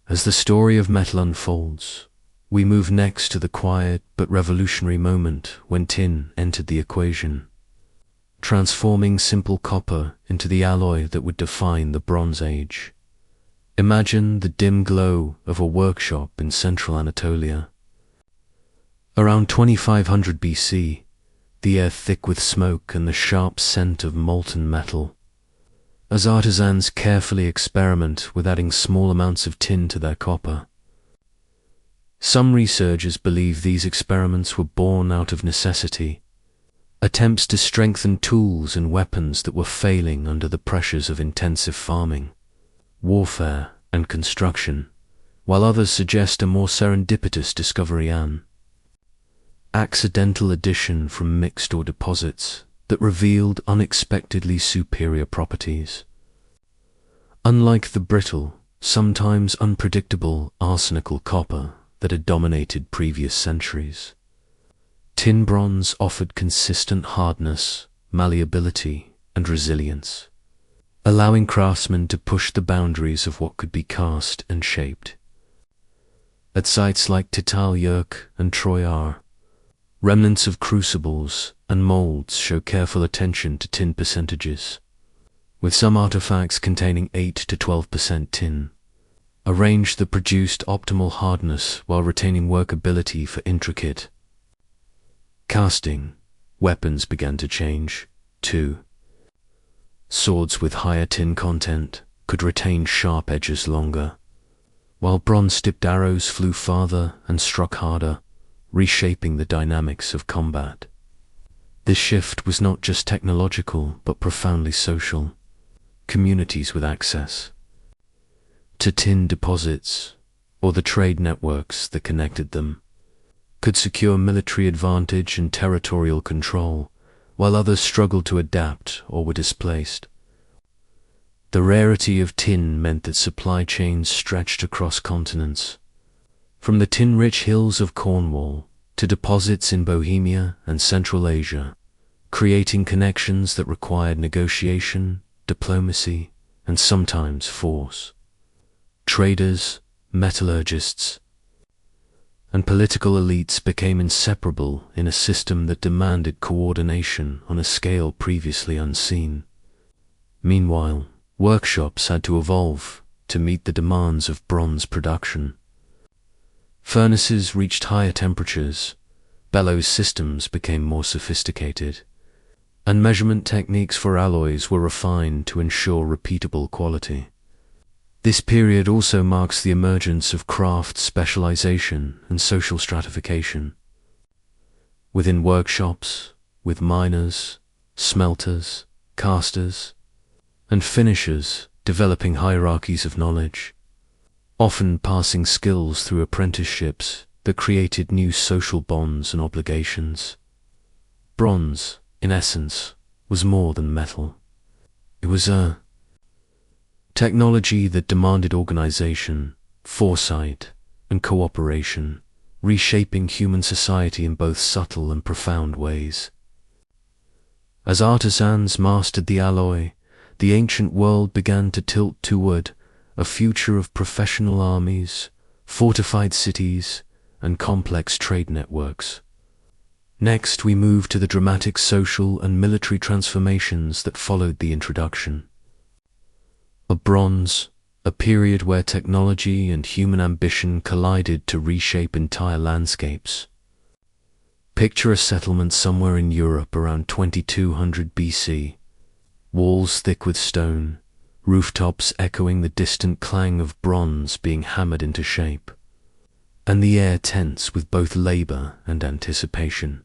As the story of metal unfolds, we move next to the quiet but revolutionary moment when tin entered the equation, transforming simple copper into the alloy that would define the Bronze Age. Imagine the dim glow of a workshop in central Anatolia. Around 2500 BC, the air thick with smoke and the sharp scent of molten metal, as artisans carefully experiment with adding small amounts of tin to their copper. Some researchers believe these experiments were born out of necessity, attempts to strengthen tools and weapons that were failing under the pressures of intensive farming, warfare, and construction, while others suggest a more serendipitous discovery, an accidental addition from mixed ore deposits that revealed unexpectedly superior properties. Unlike the brittle, sometimes unpredictable arsenical copper that had dominated previous centuries, tin bronze offered consistent hardness, malleability, and resilience, allowing craftsmen to push the boundaries of what could be cast and shaped. At sites like Chalcolithic and Troyar, remnants of crucibles and molds show careful attention to tin percentages, with some artifacts containing 8 to 12% tin, a range that produced optimal hardness while retaining workability for intricate casting. Weapons began to change, too. Swords with higher tin content could retain sharp edges longer, while bronze-tipped arrows flew farther and struck harder, reshaping the dynamics of combat. This shift was not just technological but profoundly social. Communities with access to tin deposits, or the trade networks that connected them, could secure military advantage and territorial control, while others struggled to adapt or were displaced. The rarity of tin meant that supply chains stretched across continents, from the tin-rich hills of Cornwall to deposits in Bohemia and Central Asia, creating connections that required negotiation, diplomacy, and sometimes force. Traders, metallurgists, and political elites became inseparable in a system that demanded coordination on a scale previously unseen. Meanwhile, workshops had to evolve to meet the demands of bronze production. Furnaces reached higher temperatures, bellows systems became more sophisticated, and measurement techniques for alloys were refined to ensure repeatable quality. This period also marks the emergence of craft specialization and social stratification. Within workshops, with miners, smelters, casters, and finishers developing hierarchies of knowledge, often passing skills through apprenticeships that created new social bonds and obligations. Bronze, in essence, was more than metal. It was a technology that demanded organization, foresight, and cooperation, reshaping human society in both subtle and profound ways. As artisans mastered the alloy, the ancient world began to tilt toward a future of professional armies, fortified cities, and complex trade networks. Next, we move to the dramatic social and military transformations that followed the introduction of bronze, a period where technology and human ambition collided to reshape entire landscapes. Picture a settlement somewhere in Europe around 2200 BC, walls thick with stone, rooftops echoing the distant clang of bronze being hammered into shape, and the air tense with both labor and anticipation.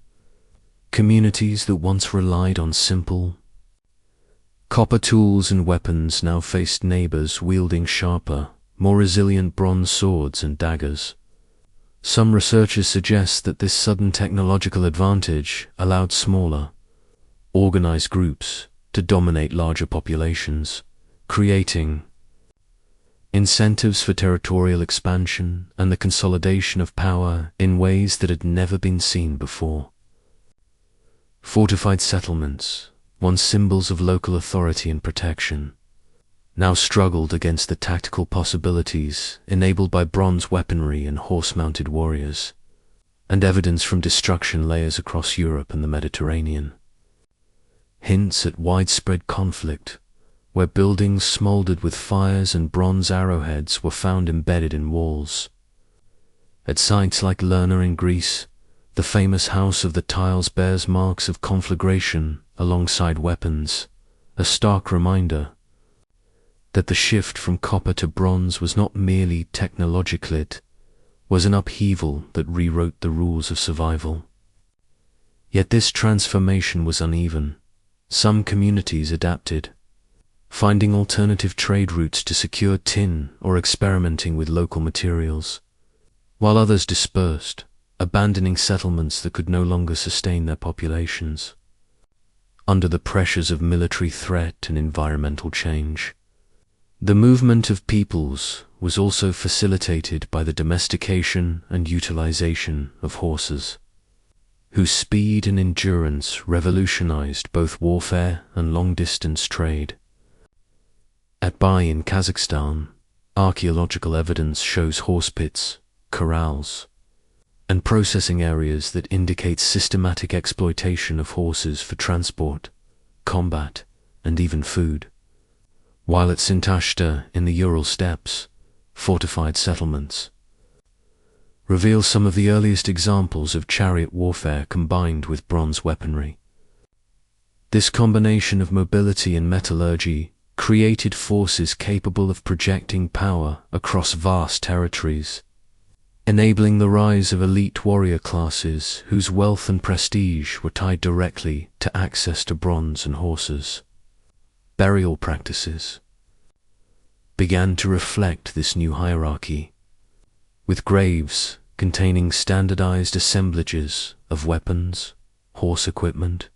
Communities that once relied on simple copper tools and weapons now faced neighbors wielding sharper, more resilient bronze swords and daggers. Some researchers suggest that this sudden technological advantage allowed smaller, organized groups to dominate larger populations, creating incentives for territorial expansion and the consolidation of power in ways that had never been seen before. Fortified settlements, once symbols of local authority and protection, now struggled against the tactical possibilities enabled by bronze weaponry and horse-mounted warriors, and evidence from destruction layers across Europe and the Mediterranean. Hints at widespread conflict, where buildings smoldered with fires and bronze arrowheads were found embedded in walls. At sites like Lerna in Greece, the famous House of the Tiles bears marks of conflagration alongside weapons, a stark reminder that the shift from copper to bronze was not merely technological, it was an upheaval that rewrote the rules of survival. Yet this transformation was uneven. Some communities adapted, finding alternative trade routes to secure tin or experimenting with local materials, while others dispersed, abandoning settlements that could no longer sustain their populations. Under the pressures of military threat and environmental change, the movement of peoples was also facilitated by the domestication and utilization of horses, whose speed and endurance revolutionized both warfare and long-distance trade. At Bai in Kazakhstan, archaeological evidence shows horse pits, corrals, and processing areas that indicate systematic exploitation of horses for transport, combat, and even food. While at Sintashta in the Ural steppes, fortified settlements reveal some of the earliest examples of chariot warfare combined with bronze weaponry. This combination of mobility and metallurgy created forces capable of projecting power across vast territories, enabling the rise of elite warrior classes whose wealth and prestige were tied directly to access to bronze and horses. Burial practices began to reflect this new hierarchy, with graves containing standardized assemblages of weapons, horse equipment,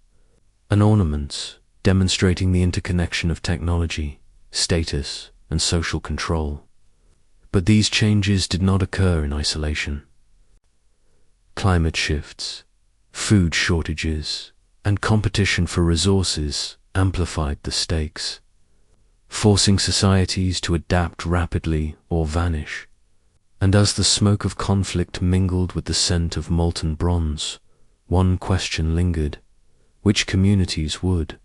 and ornaments demonstrating the interconnection of technology, status, and social control. But these changes did not occur in isolation. Climate shifts, food shortages, and competition for resources amplified the stakes, forcing societies to adapt rapidly or vanish. And as the smoke of conflict mingled with the scent of molten bronze, one question lingered: which communities would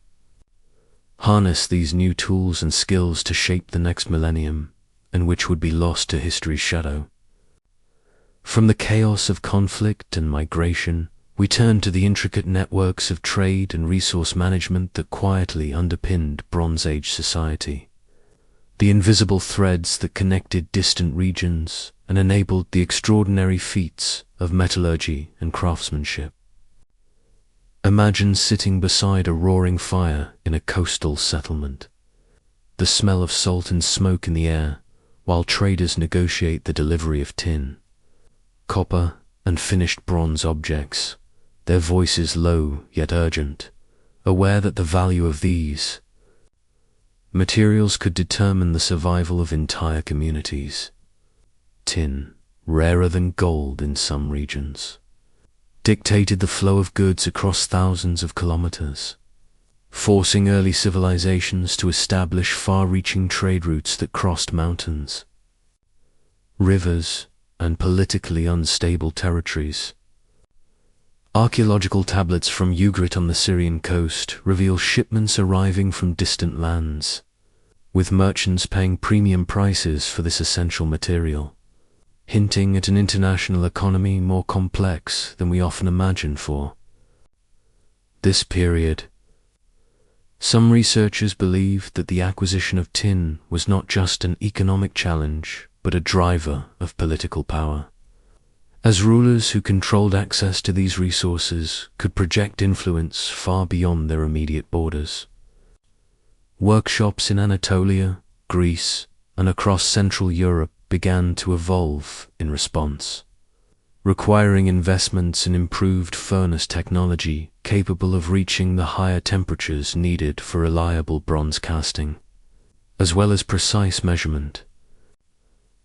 harness these new tools and skills to shape the next millennium, and which would be lost to history's shadow? From the chaos of conflict and migration, we turn to the intricate networks of trade and resource management that quietly underpinned Bronze Age society. The invisible threads that connected distant regions and enabled the extraordinary feats of metallurgy and craftsmanship. Imagine sitting beside a roaring fire in a coastal settlement, the smell of salt and smoke in the air, while traders negotiate the delivery of tin, copper, and finished bronze objects, their voices low yet urgent, aware that the value of these materials could determine the survival of entire communities. Tin, rarer than gold in some regions, dictated the flow of goods across thousands of kilometers, forcing early civilizations to establish far-reaching trade routes that crossed mountains, rivers, and politically unstable territories. Archaeological tablets from Ugarit on the Syrian coast reveal shipments arriving from distant lands, with merchants paying premium prices for this essential material, hinting at an international economy more complex than we often imagine for this period. Some researchers believe that the acquisition of tin was not just an economic challenge, but a driver of political power, as rulers who controlled access to these resources could project influence far beyond their immediate borders. Workshops in Anatolia, Greece, and across Central Europe began to evolve in response, requiring investments in improved furnace technology capable of reaching the higher temperatures needed for reliable bronze casting, as well as precise measurement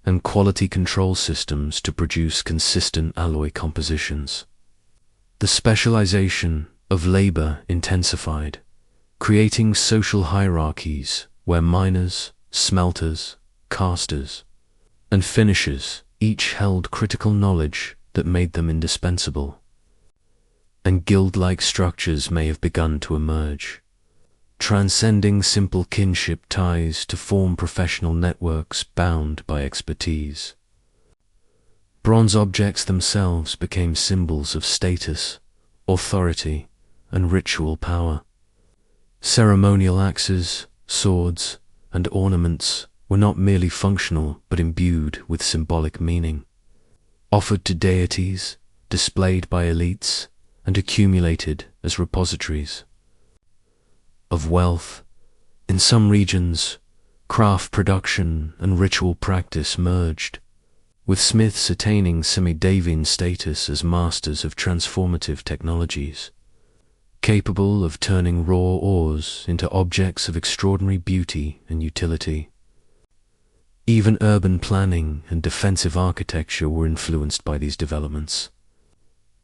and quality control systems to produce consistent alloy compositions. The specialization of labor intensified, creating social hierarchies where miners, smelters, casters, and finishers each held critical knowledge that made them indispensable. And guild-like structures may have begun to emerge, transcending simple kinship ties to form professional networks bound by expertise. Bronze objects themselves became symbols of status, authority, and ritual power. Ceremonial axes, swords, and ornaments were not merely functional but imbued with symbolic meaning, offered to deities, displayed by elites, and accumulated as repositories of wealth. In some regions, craft production and ritual practice merged, with smiths attaining semi-Davian status as masters of transformative technologies, capable of turning raw ores into objects of extraordinary beauty and utility. Even urban planning and defensive architecture were influenced by these developments,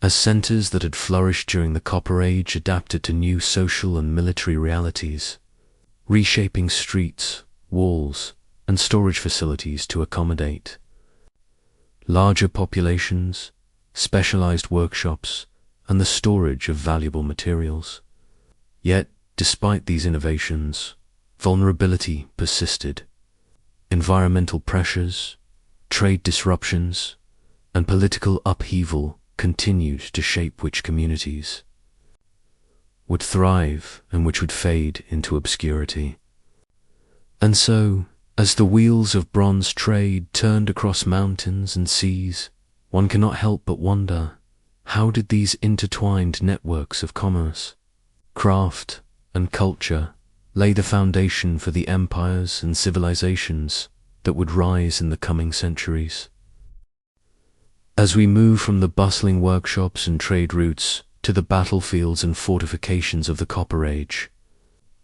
as centers that had flourished during the Copper Age adapted to new social and military realities, reshaping streets, walls, and storage facilities to accommodate larger populations, specialized workshops, and the storage of valuable materials. Yet, despite these innovations, vulnerability persisted. Environmental pressures, trade disruptions, and political upheaval continued to shape which communities would thrive and which would fade into obscurity. And so, as the wheels of bronze trade turned across mountains and seas, one cannot help but wonder, how did these intertwined networks of commerce, craft, and culture lay the foundation for the empires and civilizations that would rise in the coming centuries? As we move from the bustling workshops and trade routes to the battlefields and fortifications of the Copper Age,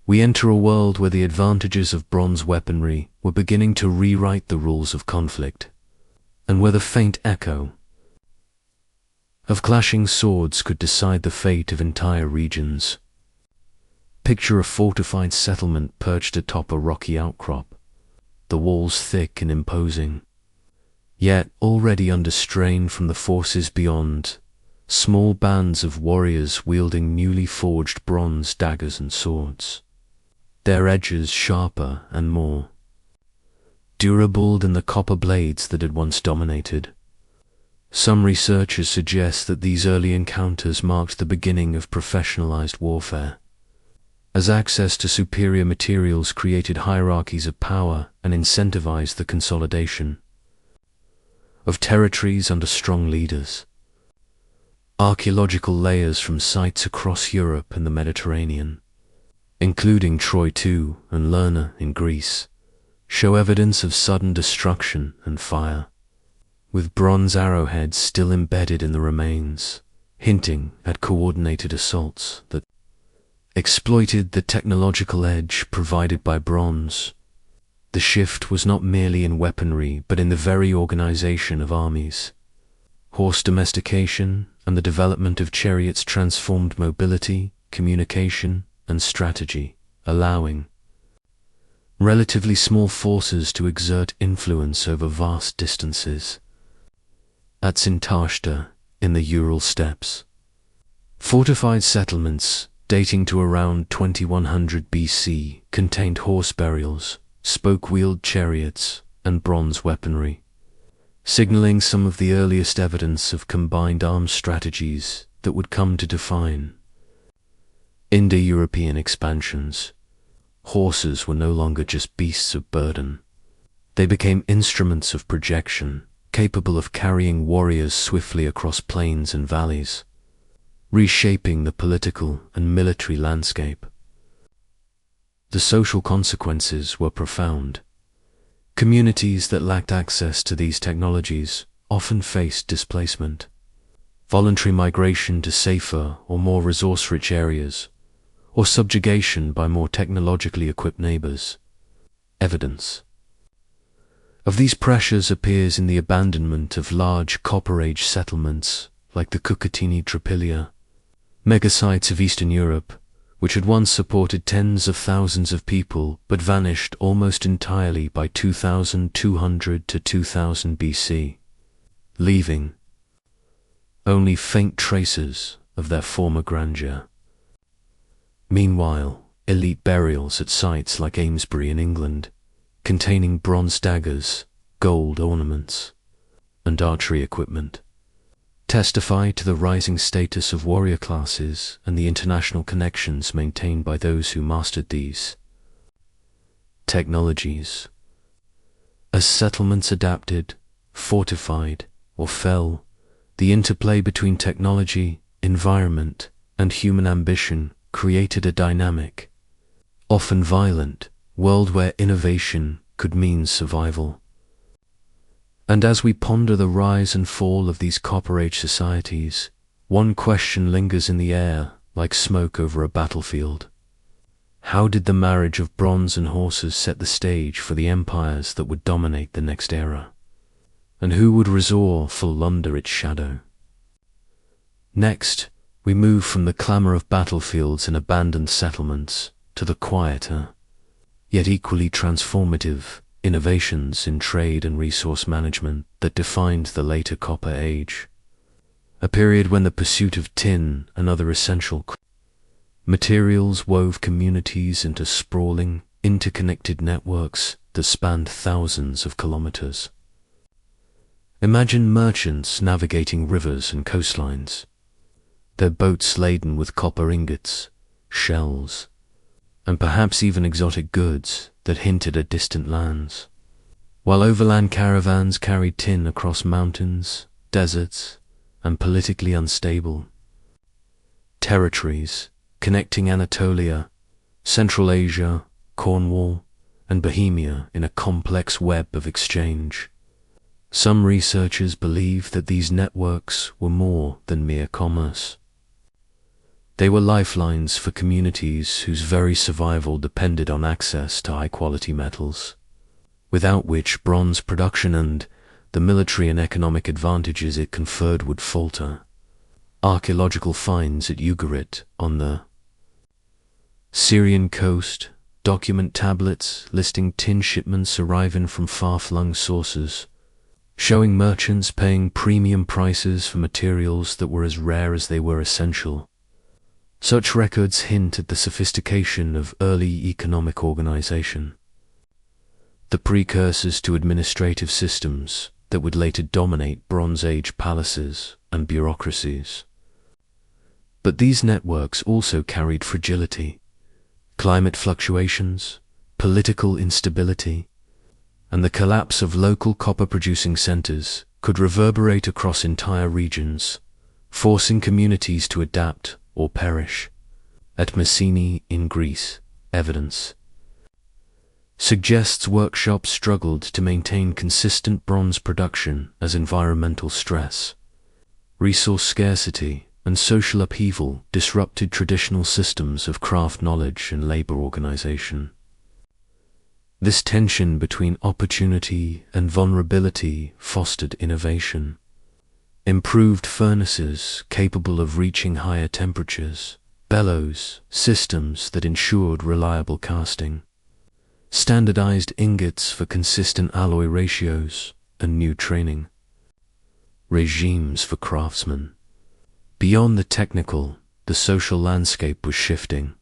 we enter a world where the advantages of bronze weaponry were beginning to rewrite the rules of conflict, and where the faint echo of clashing swords could decide the fate of entire regions. Picture a fortified settlement perched atop a rocky outcrop, the walls thick and imposing, yet already under strain from the forces beyond, small bands of warriors wielding newly forged bronze daggers and swords, their edges sharper and more durable than the copper blades that had once dominated. Some researchers suggest that these early encounters marked the beginning of professionalized warfare, as access to superior materials created hierarchies of power and incentivized the consolidation of territories under strong leaders. Archaeological layers from sites across Europe and the Mediterranean, including Troy II and Lerna in Greece, show evidence of sudden destruction and fire, with bronze arrowheads still embedded in the remains, hinting at coordinated assaults that exploited the technological edge provided by bronze. The shift was not merely in weaponry, but in the very organization of armies. Horse domestication and the development of chariots transformed mobility, communication, and strategy, allowing relatively small forces to exert influence over vast distances. At Sintashta, in the Ural steppes, fortified settlements dating to around 2100 BC contained horse burials, spoke-wheeled chariots, and bronze weaponry, signaling some of the earliest evidence of combined arms strategies that would come to define Indo-European expansions. Horses were no longer just beasts of burden. They became instruments of projection, capable of carrying warriors swiftly across plains and valleys, reshaping the political and military landscape. The social consequences were profound. Communities that lacked access to these technologies often faced displacement, voluntary migration to safer or more resource-rich areas, or subjugation by more technologically equipped neighbors. Evidence of these pressures appears in the abandonment of large Copper Age settlements like the Cucutini Tripilia, megasites of Eastern Europe, which had once supported tens of thousands of people but vanished almost entirely by 2200 to 2000 BC, leaving only faint traces of their former grandeur. Meanwhile, elite burials at sites like Amesbury in England, containing bronze daggers, gold ornaments, and archery equipment, testify to the rising status of warrior classes and the international connections maintained by those who mastered these technologies. As settlements adapted, fortified, or fell, the interplay between technology, environment, and human ambition created a dynamic, often violent, world where innovation could mean survival. And as we ponder the rise and fall of these Copper Age societies, one question lingers in the air like smoke over a battlefield. How did the marriage of bronze and horses set the stage for the empires that would dominate the next era? And who would resort full under its shadow? Next, we move from the clamor of battlefields and abandoned settlements to the quieter, yet equally transformative, innovations in trade and resource management that defined the later Copper Age, a period when the pursuit of tin and other essential materials wove communities into sprawling, interconnected networks that spanned thousands of kilometers. Imagine merchants navigating rivers and coastlines, their boats laden with copper ingots, shells, and perhaps even exotic goods that hinted at distant lands, while overland caravans carried tin across mountains, deserts, and politically unstable territories connecting Anatolia, Central Asia, Cornwall, and Bohemia in a complex web of exchange. Some researchers believe that these networks were more than mere commerce. They were lifelines for communities whose very survival depended on access to high-quality metals, without which bronze production and the military and economic advantages it conferred would falter. Archaeological finds at Ugarit on the Syrian coast document tablets listing tin shipments arriving from far-flung sources, showing merchants paying premium prices for materials that were as rare as they were essential. Such records hint at the sophistication of early economic organization, the precursors to administrative systems that would later dominate Bronze Age palaces and bureaucracies. But these networks also carried fragility, climate fluctuations, political instability, and the collapse of local copper-producing centers could reverberate across entire regions, forcing communities to adapt or perish. At Messini in Greece, evidence suggests workshops struggled to maintain consistent bronze production as environmental stress, resource scarcity, and social upheaval disrupted traditional systems of craft knowledge and labor organization. This tension between opportunity and vulnerability fostered innovation. Improved furnaces capable of reaching higher temperatures, bellows systems that ensured reliable casting, standardized ingots for consistent alloy ratios, and new training regimes for craftsmen. Beyond the technical, the social landscape was shifting.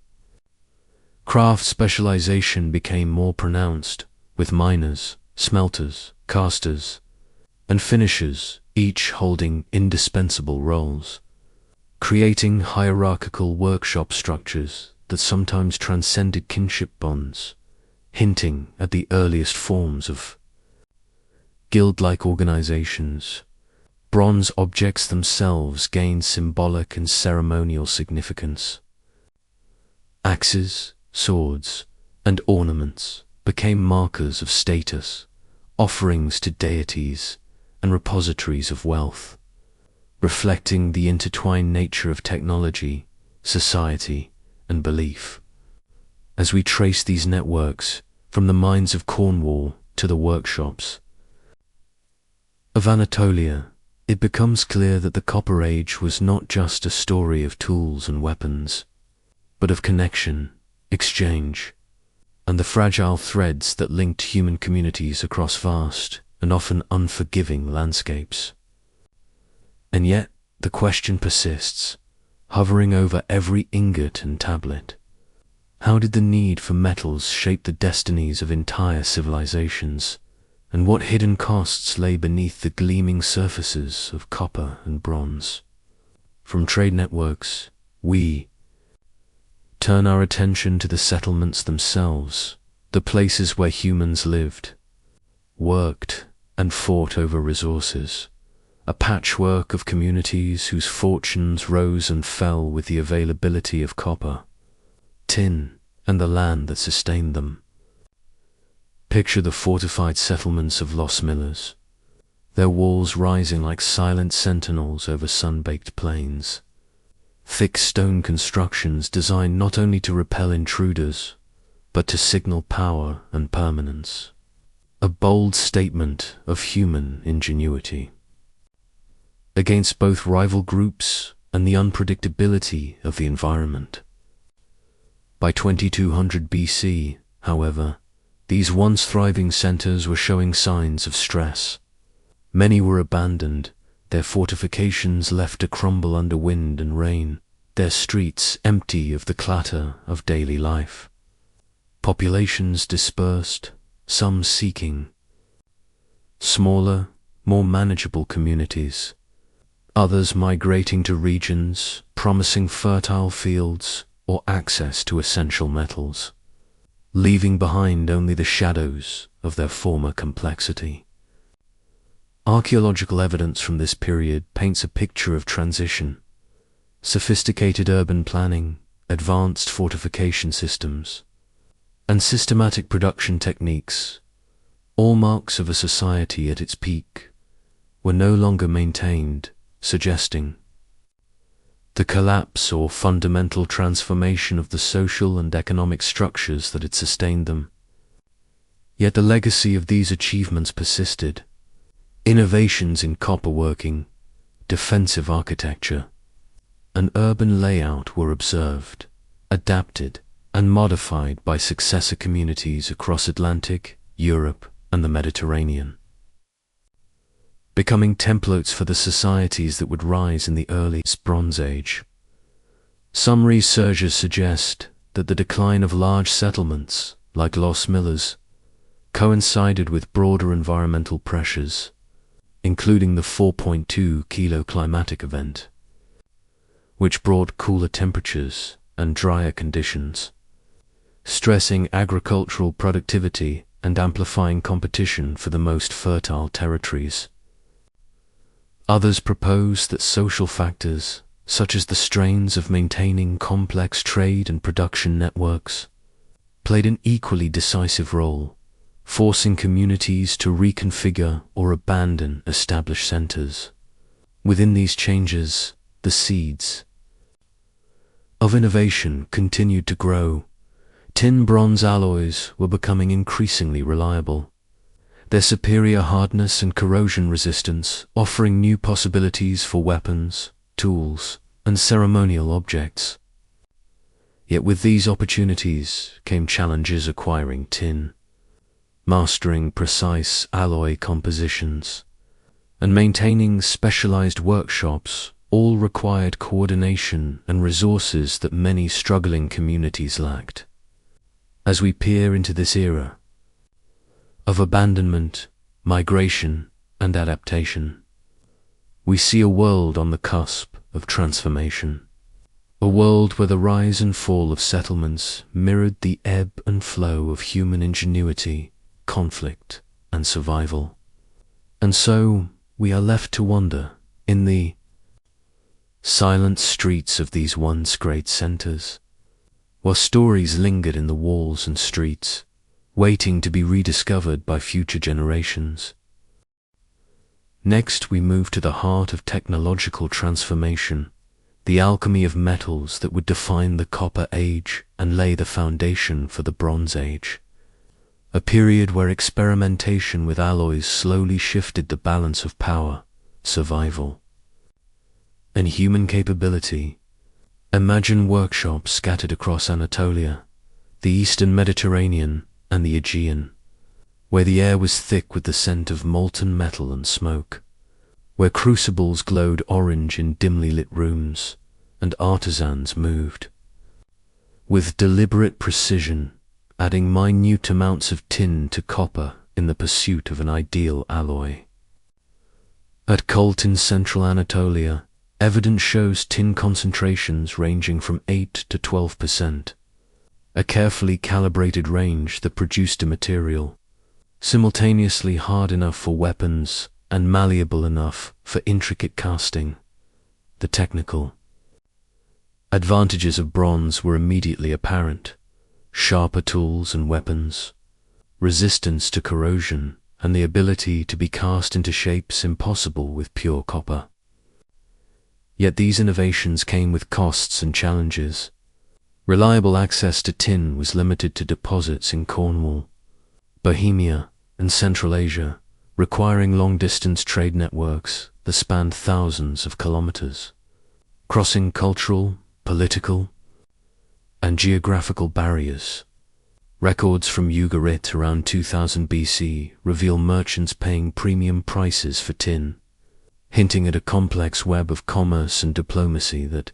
Craft specialization became more pronounced, with miners, smelters, casters, and finishers each holding indispensable roles, creating hierarchical workshop structures that sometimes transcended kinship bonds, hinting at the earliest forms of guild-like organizations. Bronze objects themselves gained symbolic and ceremonial significance. Axes, swords, and ornaments became markers of status, offerings to deities, and repositories of wealth, reflecting the intertwined nature of technology, society, and belief. As we trace these networks from the mines of Cornwall to the workshops of Anatolia, it becomes clear that the Copper Age was not just a story of tools and weapons. but of connection, exchange, and the fragile threads that linked human communities across vast and often unforgiving landscapes. And yet, the question persists, hovering over every ingot and tablet. How did the need for metals shape the destinies of entire civilizations, and what hidden costs lay beneath the gleaming surfaces of copper and bronze? From trade networks, we turn our attention to the settlements themselves, the places where humans lived, worked, and fought over resources, a patchwork of communities whose fortunes rose and fell with the availability of copper, tin, and the land that sustained them. Picture the fortified settlements of Los Millers, their walls rising like silent sentinels over sun-baked plains. Thick stone constructions designed not only to repel intruders, but to signal power and permanence. A bold statement of human ingenuity. Against both rival groups and the unpredictability of the environment. By 2200 BC, however, these once thriving centers were showing signs of stress. Many were abandoned, their fortifications left to crumble under wind and rain, their streets empty of the clatter of daily life. Populations dispersed, some seeking smaller, more manageable communities, others migrating to regions promising fertile fields or access to essential metals, leaving behind only the shadows of their former complexity. Archaeological evidence from this period paints a picture of transition. Sophisticated urban planning, advanced fortification systems, and systematic production techniques, all marks of a society at its peak, were no longer maintained, suggesting the collapse or fundamental transformation of the social and economic structures that had sustained them. Yet the legacy of these achievements persisted. Innovations in copperworking, defensive architecture, and urban layout were observed, adapted, and modified by successor communities across Atlantic, Europe, and the Mediterranean, becoming templates for the societies that would rise in the early Bronze Age. Some researchers suggest that the decline of large settlements, like Los Millers, coincided with broader environmental pressures, including the 4.2 kilo climatic event, which brought cooler temperatures and drier conditions, stressing agricultural productivity and amplifying competition for the most fertile territories. Others propose that social factors, such as the strains of maintaining complex trade and production networks, played an equally decisive role, forcing communities to reconfigure or abandon established centers. Within these changes, the seeds of innovation continued to grow. Tin-bronze alloys were becoming increasingly reliable, their superior hardness and corrosion resistance offering new possibilities for weapons, tools, and ceremonial objects. Yet with these opportunities came challenges acquiring tin, mastering precise alloy compositions, and maintaining specialized workshops all required coordination and resources that many struggling communities lacked. As we peer into this era of abandonment, migration, and adaptation, we see a world on the cusp of transformation. A world where the rise and fall of settlements mirrored the ebb and flow of human ingenuity, conflict, and survival. And so we are left to wonder, in the silent streets of these once great centers, while stories lingered in the walls and streets, waiting to be rediscovered by future generations. Next, we move to the heart of technological transformation, the alchemy of metals that would define the Copper Age and lay the foundation for the Bronze Age, a period where experimentation with alloys slowly shifted the balance of power, survival, and human capability, Imagine workshops scattered across Anatolia, the eastern Mediterranean, and the Aegean, where the air was thick with the scent of molten metal and smoke, where crucibles glowed orange in dimly lit rooms, and artisans moved, with deliberate precision, adding minute amounts of tin to copper in the pursuit of an ideal alloy. At Colt in central Anatolia, evidence shows tin concentrations ranging from 8 to 12%, a carefully calibrated range that produced a material simultaneously hard enough for weapons and malleable enough for intricate casting. The technical advantages of bronze were immediately apparent: sharper tools and weapons, resistance to corrosion, and the ability to be cast into shapes impossible with pure copper. Yet these innovations came with costs and challenges. Reliable access to tin was limited to deposits in Cornwall, Bohemia, and Central Asia, requiring long-distance trade networks that spanned thousands of kilometers, crossing cultural, political, and geographical barriers. Records from Ugarit around 2000 BC reveal merchants paying premium prices for tin, hinting at a complex web of commerce and diplomacy that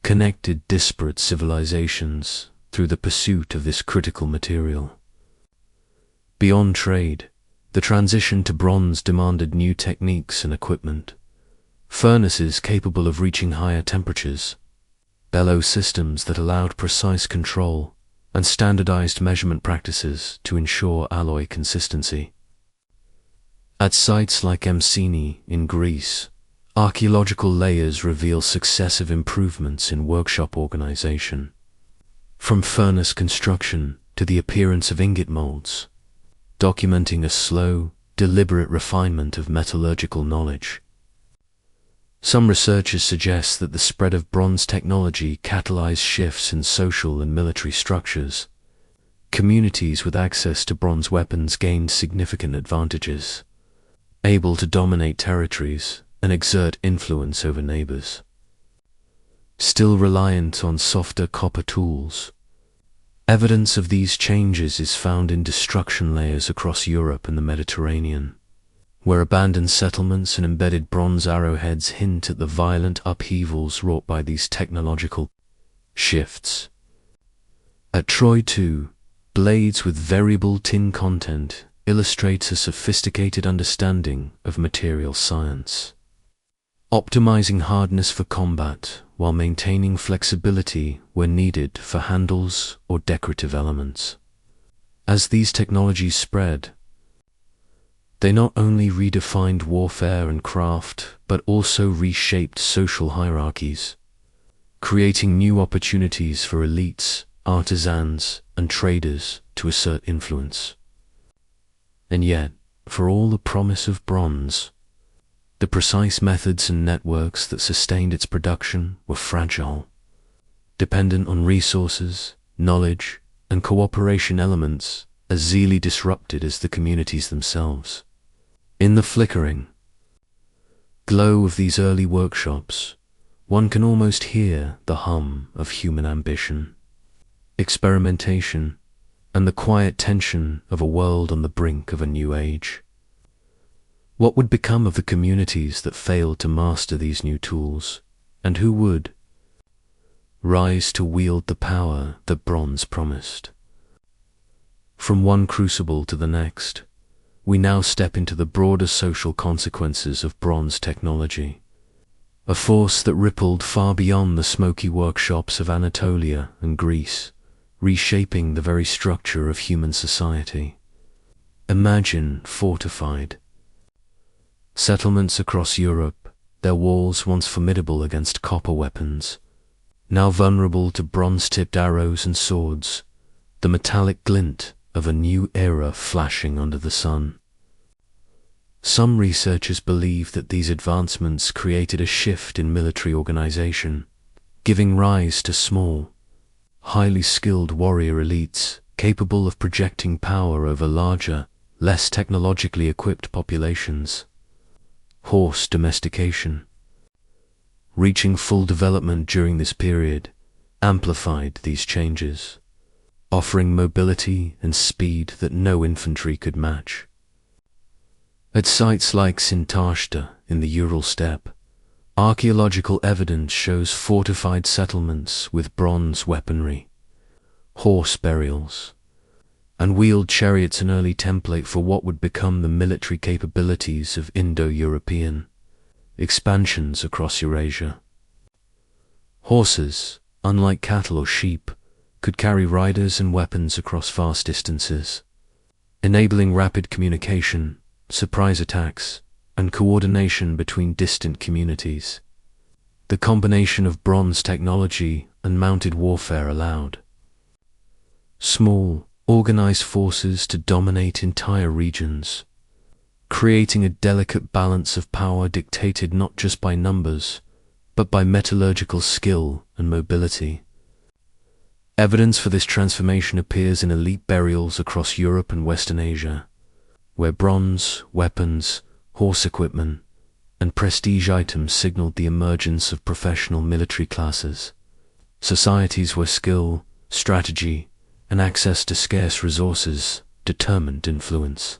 connected disparate civilizations through the pursuit of this critical material. Beyond trade, the transition to bronze demanded new techniques and equipment: furnaces capable of reaching higher temperatures, bellows systems that allowed precise control, and standardized measurement practices to ensure alloy consistency. At sites like Msini in Greece, archaeological layers reveal successive improvements in workshop organization, from furnace construction to the appearance of ingot molds, documenting a slow, deliberate refinement of metallurgical knowledge. Some researchers suggest that the spread of bronze technology catalyzed shifts in social and military structures. Communities with access to bronze weapons gained significant advantages, able to dominate territories and exert influence over neighbors. Still reliant on softer copper tools, evidence of these changes is found in destruction layers across Europe and the Mediterranean, where abandoned settlements and embedded bronze arrowheads hint at the violent upheavals wrought by these technological shifts. At Troy, too, blades with variable tin content illustrates a sophisticated understanding of material science, optimizing hardness for combat while maintaining flexibility where needed for handles or decorative elements. As these technologies spread, they not only redefined warfare and craft, but also reshaped social hierarchies, creating new opportunities for elites, artisans, and traders to assert influence. And yet, for all the promise of bronze, the precise methods and networks that sustained its production were fragile, dependent on resources, knowledge, and cooperation elements as easily disrupted as the communities themselves. In the flickering glow of these early workshops, one can almost hear the hum of human ambition, experimentation, and the quiet tension of a world on the brink of a new age. What would become of the communities that failed to master these new tools, and who would rise to wield the power that bronze promised? From one crucible to the next, we now step into the broader social consequences of bronze technology, a force that rippled far beyond the smoky workshops of Anatolia and Greece, reshaping the very structure of human society. Imagine fortified settlements across Europe, their walls once formidable against copper weapons, now vulnerable to bronze-tipped arrows and swords, the metallic glint of a new era flashing under the sun. Some researchers believe that these advancements created a shift in military organization, giving rise to small, highly skilled warrior elites capable of projecting power over larger, less technologically equipped populations. Horse domestication, reaching full development during this period, amplified these changes, offering mobility and speed that no infantry could match. At sites like Sintashta in the Ural steppe, archaeological evidence shows fortified settlements with bronze weaponry, horse burials, and wheeled chariots, an early template for what would become the military capabilities of Indo-European expansions across Eurasia. Horses, unlike cattle or sheep, could carry riders and weapons across vast distances, enabling rapid communication, surprise attacks, and coordination between distant communities. The combination of bronze technology and mounted warfare allowed small, organized forces to dominate entire regions, creating a delicate balance of power dictated not just by numbers, but by metallurgical skill and mobility. Evidence for this transformation appears in elite burials across Europe and Western Asia, where bronze, weapons, horse equipment, and prestige items signaled the emergence of professional military classes, societies where skill, strategy, and access to scarce resources determined influence.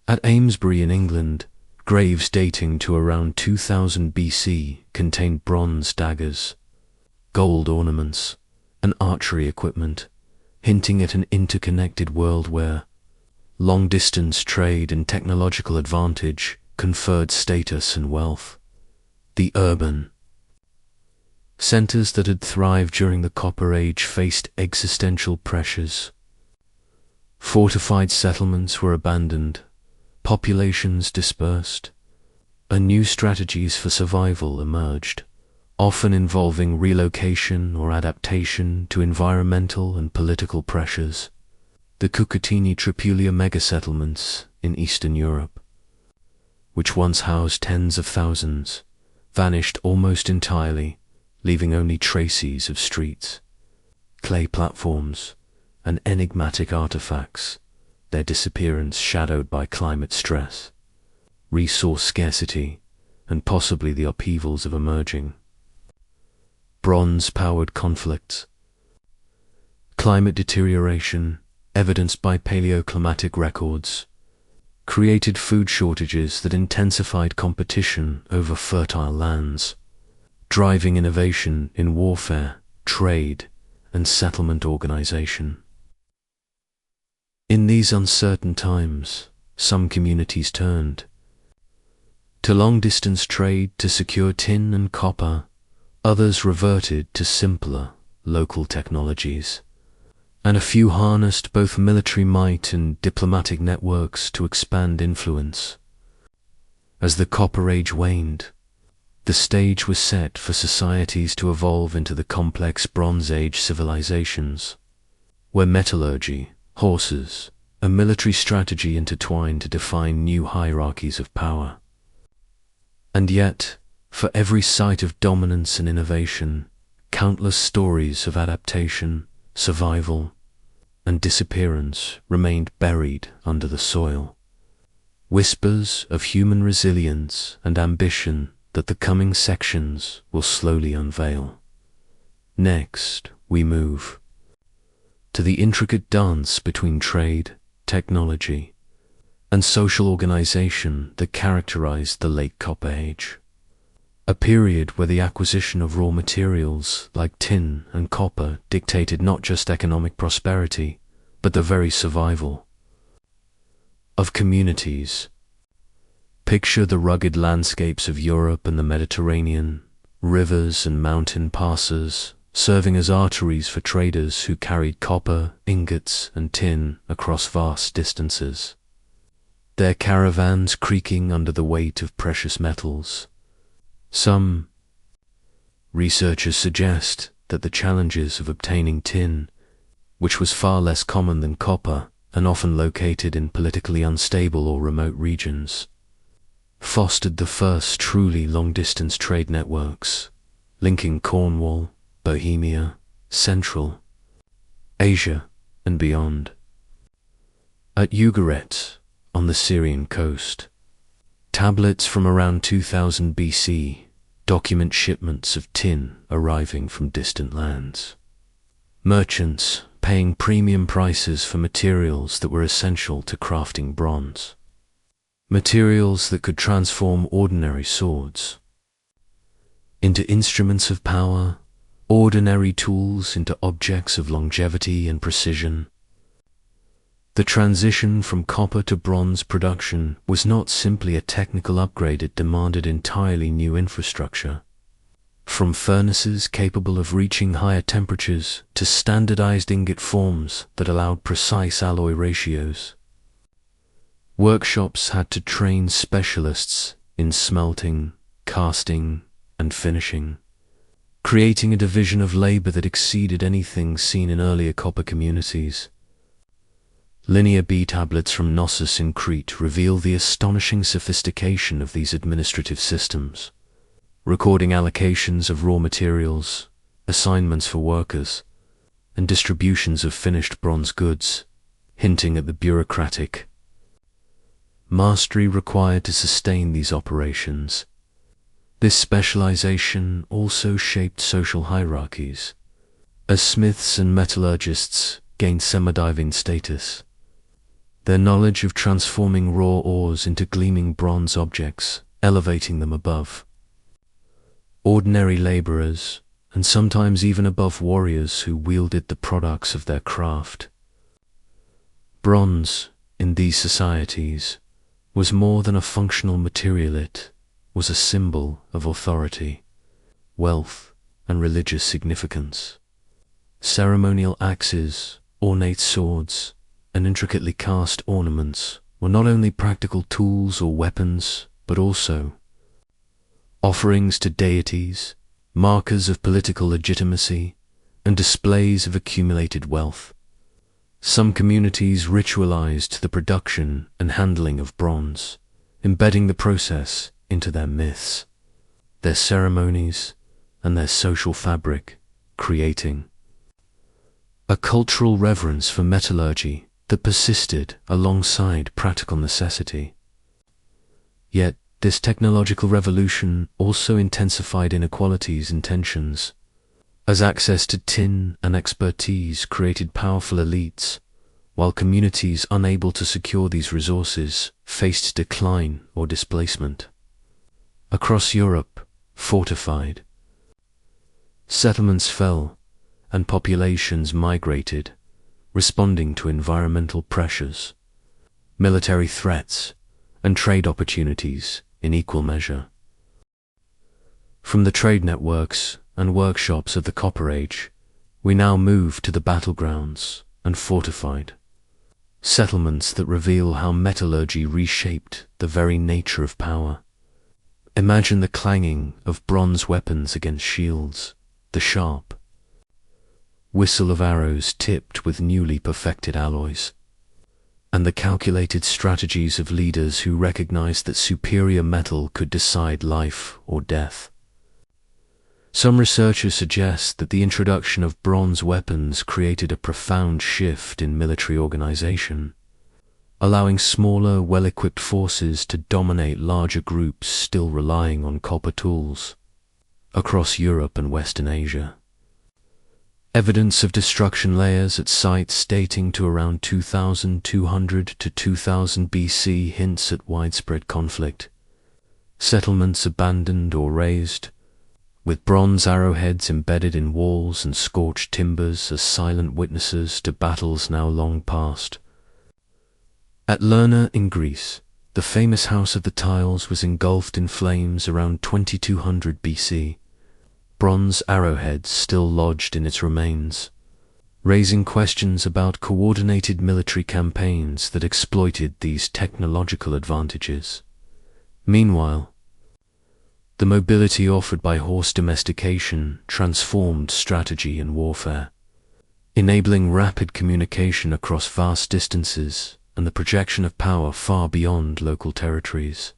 At Amesbury in England, graves dating to around 2000 BC contained bronze daggers, gold ornaments, and archery equipment, hinting at an interconnected world where long-distance trade and technological advantage conferred status and wealth. The urban centers that had thrived during the Copper Age faced existential pressures. Fortified settlements were abandoned, populations dispersed, and new strategies for survival emerged, often involving relocation or adaptation to environmental and political pressures. The Cucutini-Tripulia megasettlements in Eastern Europe, which once housed tens of thousands, vanished almost entirely, leaving only traces of streets, clay platforms, and enigmatic artifacts, their disappearance shadowed by climate stress, resource scarcity, and possibly the upheavals of emerging bronze-powered conflicts. Climate deterioration, evidenced by paleoclimatic records, created food shortages that intensified competition over fertile lands, driving innovation in warfare, trade, and settlement organization. In these uncertain times, some communities turned to long-distance trade to secure tin and copper, others reverted to simpler local technologies, and a few harnessed both military might and diplomatic networks to expand influence. As the Copper Age waned, the stage was set for societies to evolve into the complex Bronze Age civilizations, where metallurgy, horses, and military strategy intertwined to define new hierarchies of power. And yet, for every site of dominance and innovation, countless stories of adaptation, survival, and disappearance remained buried under the soil. Whispers of human resilience and ambition that the coming sections will slowly unveil. Next, we move to the intricate dance between trade, technology, and social organization that characterized the late Copper Age, a period where the acquisition of raw materials like tin and copper dictated not just economic prosperity, but the very survival of communities. Picture the rugged landscapes of Europe and the Mediterranean, rivers and mountain passes serving as arteries for traders who carried copper, ingots, and tin across vast distances, their caravans creaking under the weight of precious metals. Some researchers suggest that the challenges of obtaining tin, which was far less common than copper and often located in politically unstable or remote regions, fostered the first truly long-distance trade networks, linking Cornwall, Bohemia, Central Asia, and beyond. At Ugarit, on the Syrian coast, tablets from around 2000 BC document shipments of tin arriving from distant lands. Merchants paying premium prices for materials that were essential to crafting bronze. Materials that could transform ordinary swords into instruments of power, ordinary tools into objects of longevity and precision. The transition from copper to bronze production was not simply a technical upgrade, it demanded entirely new infrastructure. From furnaces capable of reaching higher temperatures to standardized ingot forms that allowed precise alloy ratios. Workshops had to train specialists in smelting, casting, and finishing, creating a division of labor that exceeded anything seen in earlier copper communities. Linear B tablets from Knossos in Crete reveal the astonishing sophistication of these administrative systems, recording allocations of raw materials, assignments for workers, and distributions of finished bronze goods, hinting at the bureaucratic mastery required to sustain these operations. This specialization also shaped social hierarchies, as smiths and metallurgists gained semi-divine status. Their knowledge of transforming raw ores into gleaming bronze objects, elevating them above ordinary laborers, and sometimes even above warriors who wielded the products of their craft. Bronze, in these societies, was more than a functional material. It was a symbol of authority, wealth, and religious significance. Ceremonial axes, ornate swords, and intricately cast ornaments were not only practical tools or weapons, but also offerings to deities, markers of political legitimacy, and displays of accumulated wealth. Some communities ritualized the production and handling of bronze, embedding the process into their myths, their ceremonies, and their social fabric, creating a cultural reverence for metallurgy that persisted alongside practical necessity. Yet, this technological revolution also intensified inequalities and tensions, as access to tin and expertise created powerful elites, while communities unable to secure these resources faced decline or displacement. Across Europe, fortified settlements fell and populations migrated, responding to environmental pressures, military threats, and trade opportunities in equal measure. From the trade networks and workshops of the Copper Age, we now move to the battlegrounds and fortified settlements that reveal how metallurgy reshaped the very nature of power. Imagine the clanging of bronze weapons against shields, the sharp whistle of arrows tipped with newly perfected alloys, and the calculated strategies of leaders who recognized that superior metal could decide life or death. Some researchers suggest that the introduction of bronze weapons created a profound shift in military organization, allowing smaller, well-equipped forces to dominate larger groups still relying on copper tools. Across Europe and Western Asia, evidence of destruction layers at sites dating to around 2200 to 2000 BC hints at widespread conflict. Settlements abandoned or razed, with bronze arrowheads embedded in walls and scorched timbers as silent witnesses to battles now long past. At Lerna in Greece, the famous House of the Tiles was engulfed in flames around 2200 BC, bronze arrowheads still lodged in its remains, raising questions about coordinated military campaigns that exploited these technological advantages. Meanwhile, the mobility offered by horse domestication transformed strategy and warfare, enabling rapid communication across vast distances and the projection of power far beyond local territories.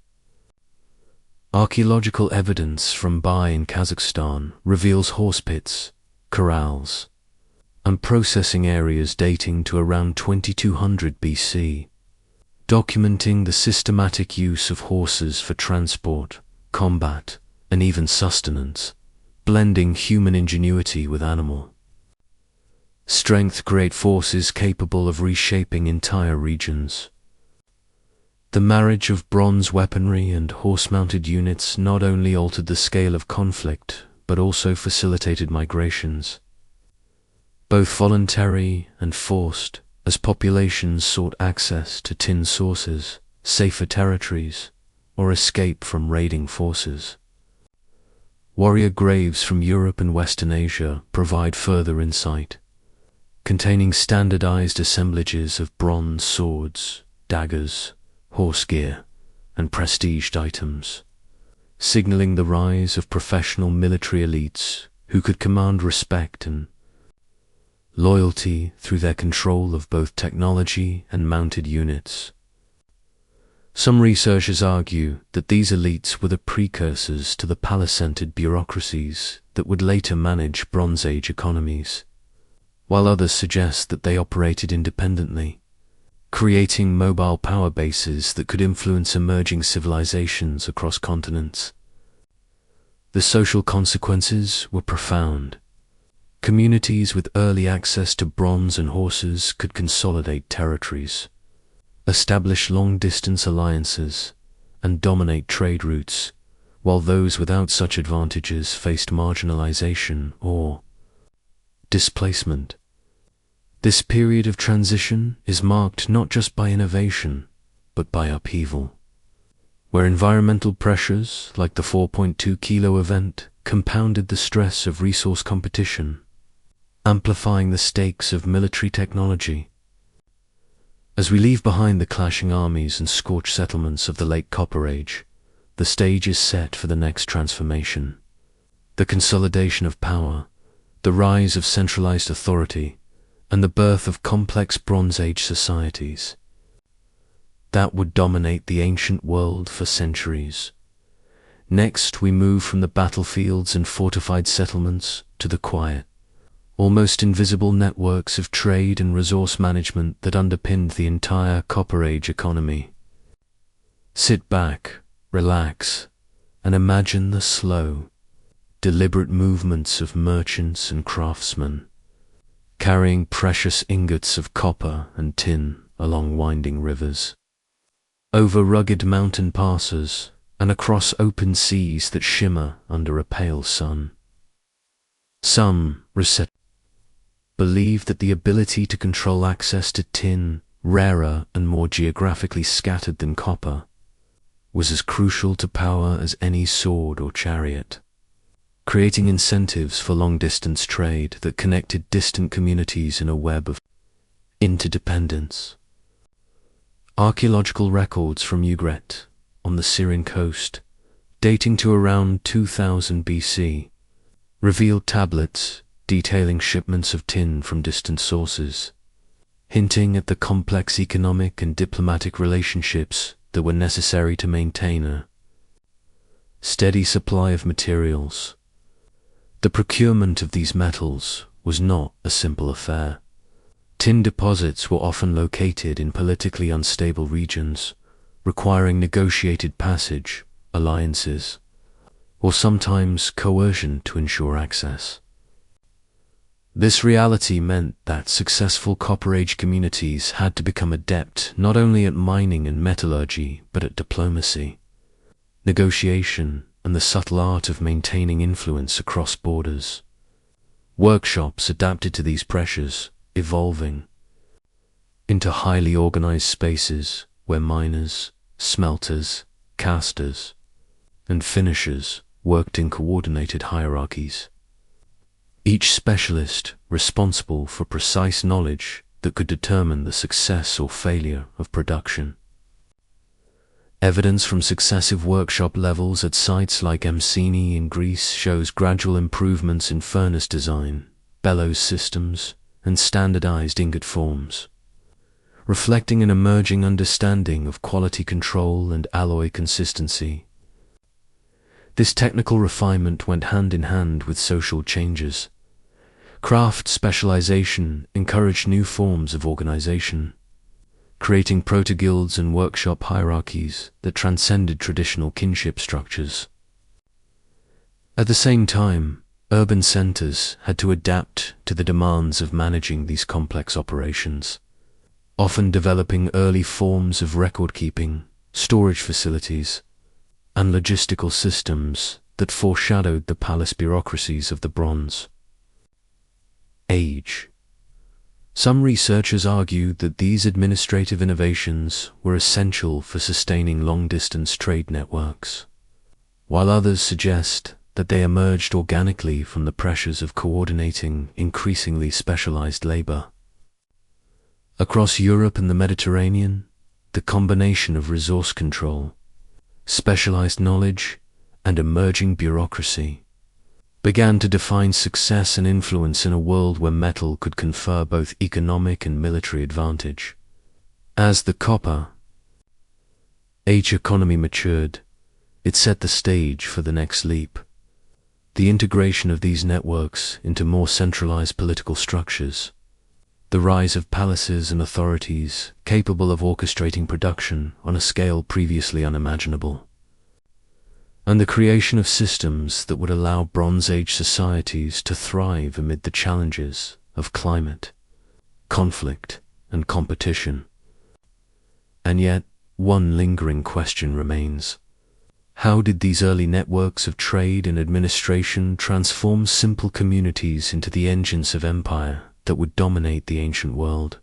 Archaeological evidence from Bai in Kazakhstan reveals horse pits, corrals, and processing areas dating to around 2200 BC, documenting the systematic use of horses for transport, combat, and even sustenance, blending human ingenuity with animal strength create forces capable of reshaping entire regions. The marriage of bronze weaponry and horse-mounted units not only altered the scale of conflict, but also facilitated migrations, both voluntary and forced, as populations sought access to tin sources, safer territories, or escape from raiding forces. Warrior graves from Europe and Western Asia provide further insight, containing standardized assemblages of bronze swords, daggers, horse gear, and prestiged items, signaling the rise of professional military elites who could command respect and loyalty through their control of both technology and mounted units. Some researchers argue that these elites were the precursors to the palace-centered bureaucracies that would later manage Bronze Age economies, while others suggest that they operated independently, creating mobile power bases that could influence emerging civilizations across continents. The social consequences were profound. Communities with early access to bronze and horses could consolidate territories, establish long-distance alliances, and dominate trade routes, while those without such advantages faced marginalization or displacement. This period of transition is marked not just by innovation, but by upheaval, where environmental pressures like the 4.2 kilo event compounded the stress of resource competition, amplifying the stakes of military technology. As we leave behind the clashing armies and scorched settlements of the late Copper Age, the stage is set for the next transformation: the consolidation of power, the rise of centralized authority, and the birth of complex Bronze Age societies that would dominate the ancient world for centuries. Next, we move from the battlefields and fortified settlements to the quiet, almost invisible networks of trade and resource management that underpinned the entire Copper Age economy. Sit back, relax, and imagine the slow, deliberate movements of merchants and craftsmen, carrying precious ingots of copper and tin along winding rivers, over rugged mountain passes, and across open seas that shimmer under a pale sun. Some believe that the ability to control access to tin, rarer and more geographically scattered than copper, was as crucial to power as any sword or chariot, creating incentives for long-distance trade that connected distant communities in a web of interdependence. Archaeological records from Ugarit, on the Syrian coast, dating to around 2000 BC, revealed tablets detailing shipments of tin from distant sources, hinting at the complex economic and diplomatic relationships that were necessary to maintain a steady supply of materials. The procurement of these metals was not a simple affair. Tin deposits were often located in politically unstable regions, requiring negotiated passage, alliances, or sometimes coercion to ensure access. This reality meant that successful Copper Age communities had to become adept not only at mining and metallurgy, but at diplomacy, negotiation, and the subtle art of maintaining influence across borders. Workshops adapted to these pressures, evolving into highly organized spaces where miners, smelters, casters, and finishers worked in coordinated hierarchies, each specialist responsible for precise knowledge that could determine the success or failure of production. Evidence from successive workshop levels at sites like Messini in Greece shows gradual improvements in furnace design, bellows systems, and standardized ingot forms, reflecting an emerging understanding of quality control and alloy consistency. This technical refinement went hand in hand with social changes. Craft specialization encouraged new forms of organization, creating proto-guilds and workshop hierarchies that transcended traditional kinship structures. At the same time, urban centers had to adapt to the demands of managing these complex operations, often developing early forms of record-keeping, storage facilities, and logistical systems that foreshadowed the palace bureaucracies of the Bronze Age. Some researchers argue that these administrative innovations were essential for sustaining long-distance trade networks, while others suggest that they emerged organically from the pressures of coordinating increasingly specialized labor. Across Europe and the Mediterranean, the combination of resource control, specialized knowledge, and emerging bureaucracy began to define success and influence in a world where metal could confer both economic and military advantage. As the Copper Age economy matured, it set the stage for the next leap: the integration of these networks into more centralized political structures, the rise of palaces and authorities capable of orchestrating production on a scale previously unimaginable, and the creation of systems that would allow Bronze Age societies to thrive amid the challenges of climate, conflict, and competition. And yet, one lingering question remains: how did these early networks of trade and administration transform simple communities into the engines of empire that would dominate the ancient world?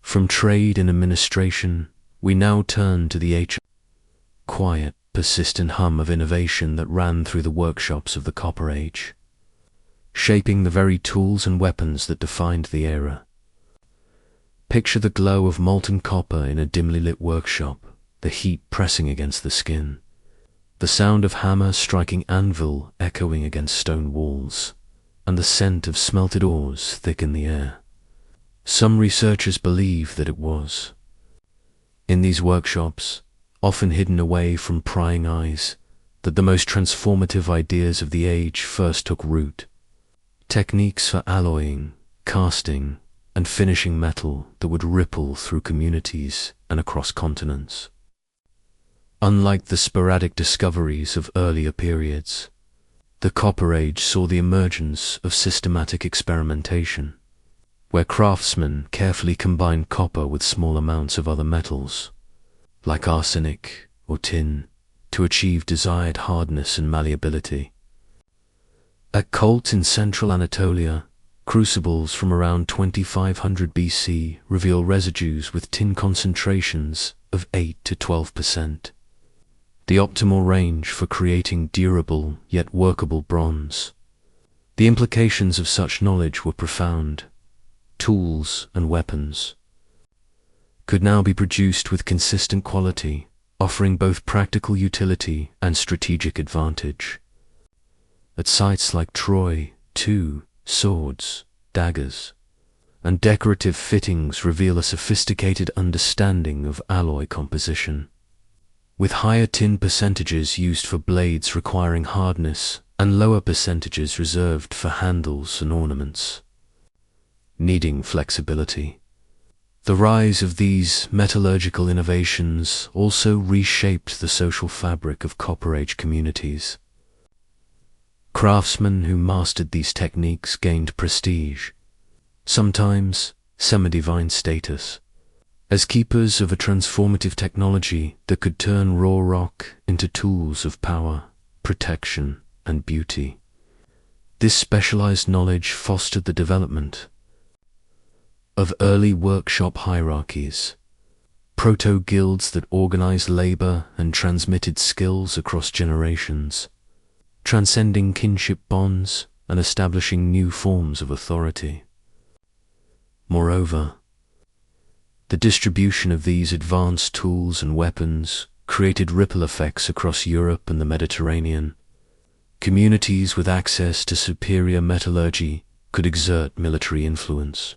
From trade and administration, we now turn to the quiet, persistent hum of innovation that ran through the workshops of the Copper Age, shaping the very tools and weapons that defined the era. Picture the glow of molten copper in a dimly lit workshop, the heat pressing against the skin, the sound of hammer striking anvil echoing against stone walls, and the scent of smelted ores thick in the air. Some researchers believe that it was in these workshops, often hidden away from prying eyes, that the most transformative ideas of the age first took root. Techniques for alloying, casting, and finishing metal that would ripple through communities and across continents. Unlike the sporadic discoveries of earlier periods, the Copper Age saw the emergence of systematic experimentation, where craftsmen carefully combined copper with small amounts of other metals, like arsenic or tin, to achieve desired hardness and malleability. At Colt in central Anatolia, crucibles from around 2500 BC reveal residues with tin concentrations of 8 to 12%, the optimal range for creating durable yet workable bronze. The implications of such knowledge were profound. Tools and weapons could now be produced with consistent quality, offering both practical utility and strategic advantage. At sites like Troy, too, swords, daggers, and decorative fittings reveal a sophisticated understanding of alloy composition, with higher tin percentages used for blades requiring hardness and lower percentages reserved for handles and ornaments, needing flexibility. The rise of these metallurgical innovations also reshaped the social fabric of Copper Age communities. Craftsmen who mastered these techniques gained prestige, sometimes semi-divine status, as keepers of a transformative technology that could turn raw rock into tools of power, protection, and beauty. This specialized knowledge fostered the development of early workshop hierarchies, proto-guilds that organized labor and transmitted skills across generations, transcending kinship bonds and establishing new forms of authority. Moreover, the distribution of these advanced tools and weapons created ripple effects across Europe and the Mediterranean. Communities with access to superior metallurgy could exert military influence,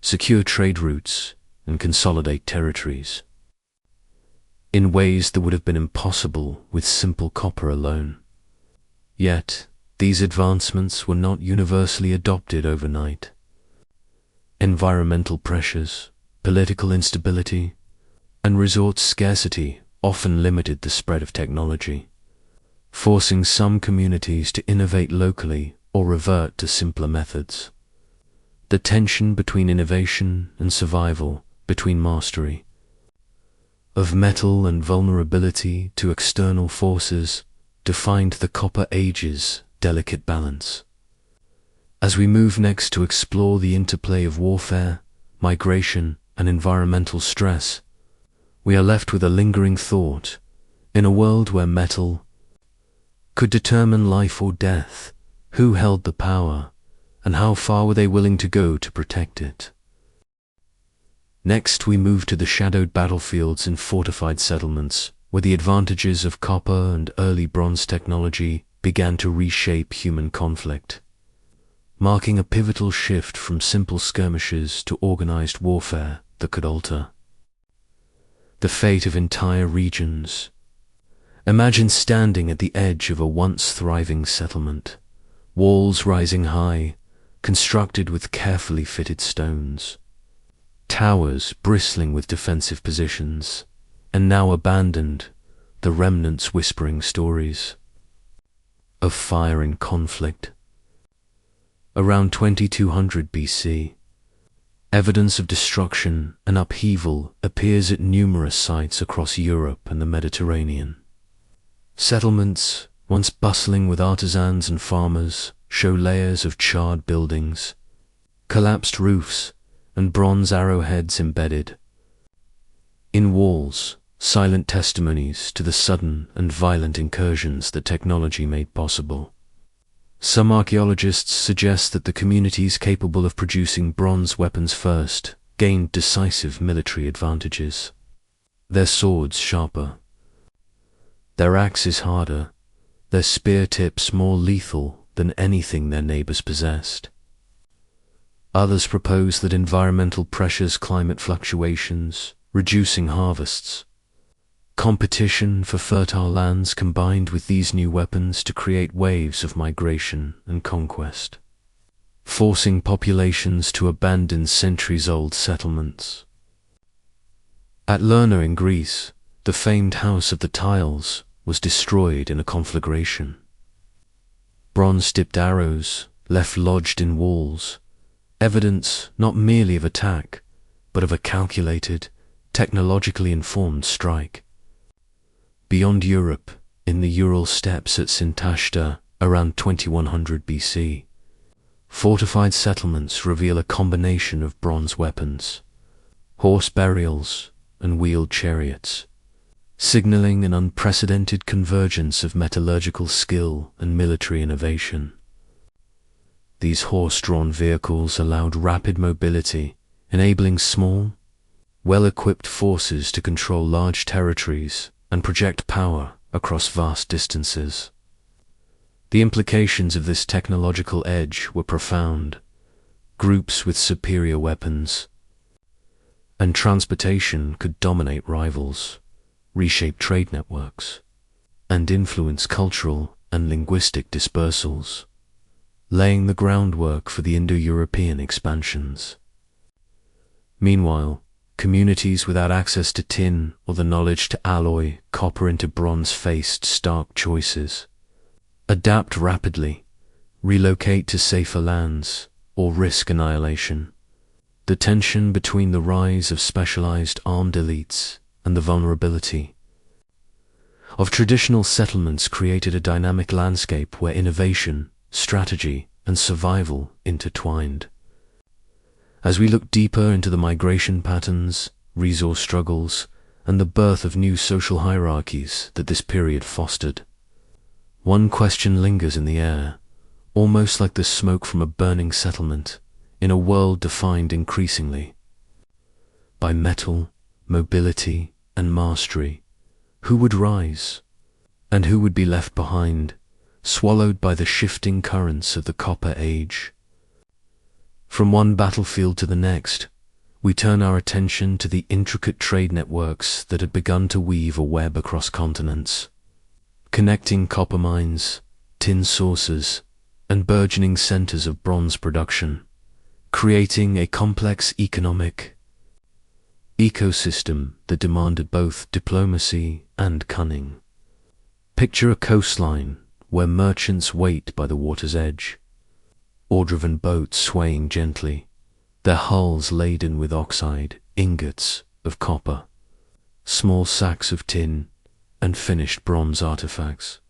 secure trade routes, and consolidate territories in ways that would have been impossible with simple copper alone. Yet, these advancements were not universally adopted overnight. Environmental pressures, political instability, and resource scarcity often limited the spread of technology. forcing some communities to innovate locally or revert to simpler methods. The tension between innovation and survival, between mastery of metal and vulnerability to external forces, defined the Copper Age's delicate balance. As we move next to explore the interplay of warfare, migration, and environmental stress, we are left with a lingering thought. In a world where metal could determine life or death, who held the power, and how far were they willing to go to protect it? Next, we move to the shadowed battlefields and fortified settlements, where the advantages of copper and early bronze technology began to reshape human conflict, marking a pivotal shift from simple skirmishes to organized warfare that could alter the fate of entire regions. Imagine standing at the edge of a once thriving settlement, walls rising high, constructed with carefully fitted stones, towers bristling with defensive positions, and now abandoned, the remnants whispering stories of fire and conflict. Around 2200 BC, evidence of destruction and upheaval appears at numerous sites across Europe and the Mediterranean. Settlements, once bustling with artisans and farmers, show layers of charred buildings, collapsed roofs, and bronze arrowheads embedded in walls, silent testimonies to the sudden and violent incursions that technology made possible. Some archaeologists suggest that the communities capable of producing bronze weapons first gained decisive military advantages. Their swords sharper, their axes harder, their spear tips more lethal than anything their neighbors possessed. Others propose that environmental pressures, climate fluctuations, reducing harvests, competition for fertile lands combined with these new weapons to create waves of migration and conquest, forcing populations to abandon centuries-old settlements. At Lerna in Greece, the famed House of the Tiles was destroyed in a conflagration. Bronze-tipped arrows left lodged in walls, evidence not merely of attack, but of a calculated, technologically informed strike. Beyond Europe, in the Ural steppes at Sintashta, around 2100 BC, fortified settlements reveal a combination of bronze weapons, horse burials, and wheeled chariots, signaling an unprecedented convergence of metallurgical skill and military innovation. These horse-drawn vehicles allowed rapid mobility, enabling small, well-equipped forces to control large territories and project power across vast distances. The implications of this technological edge were profound. Groups with superior weapons and transportation could dominate rivals, reshape trade networks, and influence cultural and linguistic dispersals, laying the groundwork for the Indo-European expansions. Meanwhile, communities without access to tin or the knowledge to alloy copper into bronze faced stark choices: adapt rapidly, relocate to safer lands, or risk annihilation. The tension between the rise of specialized armed elites and the vulnerability of traditional settlements created a dynamic landscape where innovation, strategy, and survival intertwined. As we look deeper into the migration patterns, resource struggles, and the birth of new social hierarchies that this period fostered, one question lingers in the air, almost like the smoke from a burning settlement, in a world defined increasingly by metal, mobility, and mastery. Who would rise, and who would be left behind, swallowed by the shifting currents of the Copper Age? From one battlefield to the next, we turn our attention to the intricate trade networks that had begun to weave a web across continents, connecting copper mines, tin sources, and burgeoning centers of bronze production, creating a complex economic ecosystem that demanded both diplomacy and cunning. Picture a coastline where merchants wait by the water's edge, oar-driven boats swaying gently, their hulls laden with oxide, ingots of copper, small sacks of tin, and finished bronze artifacts.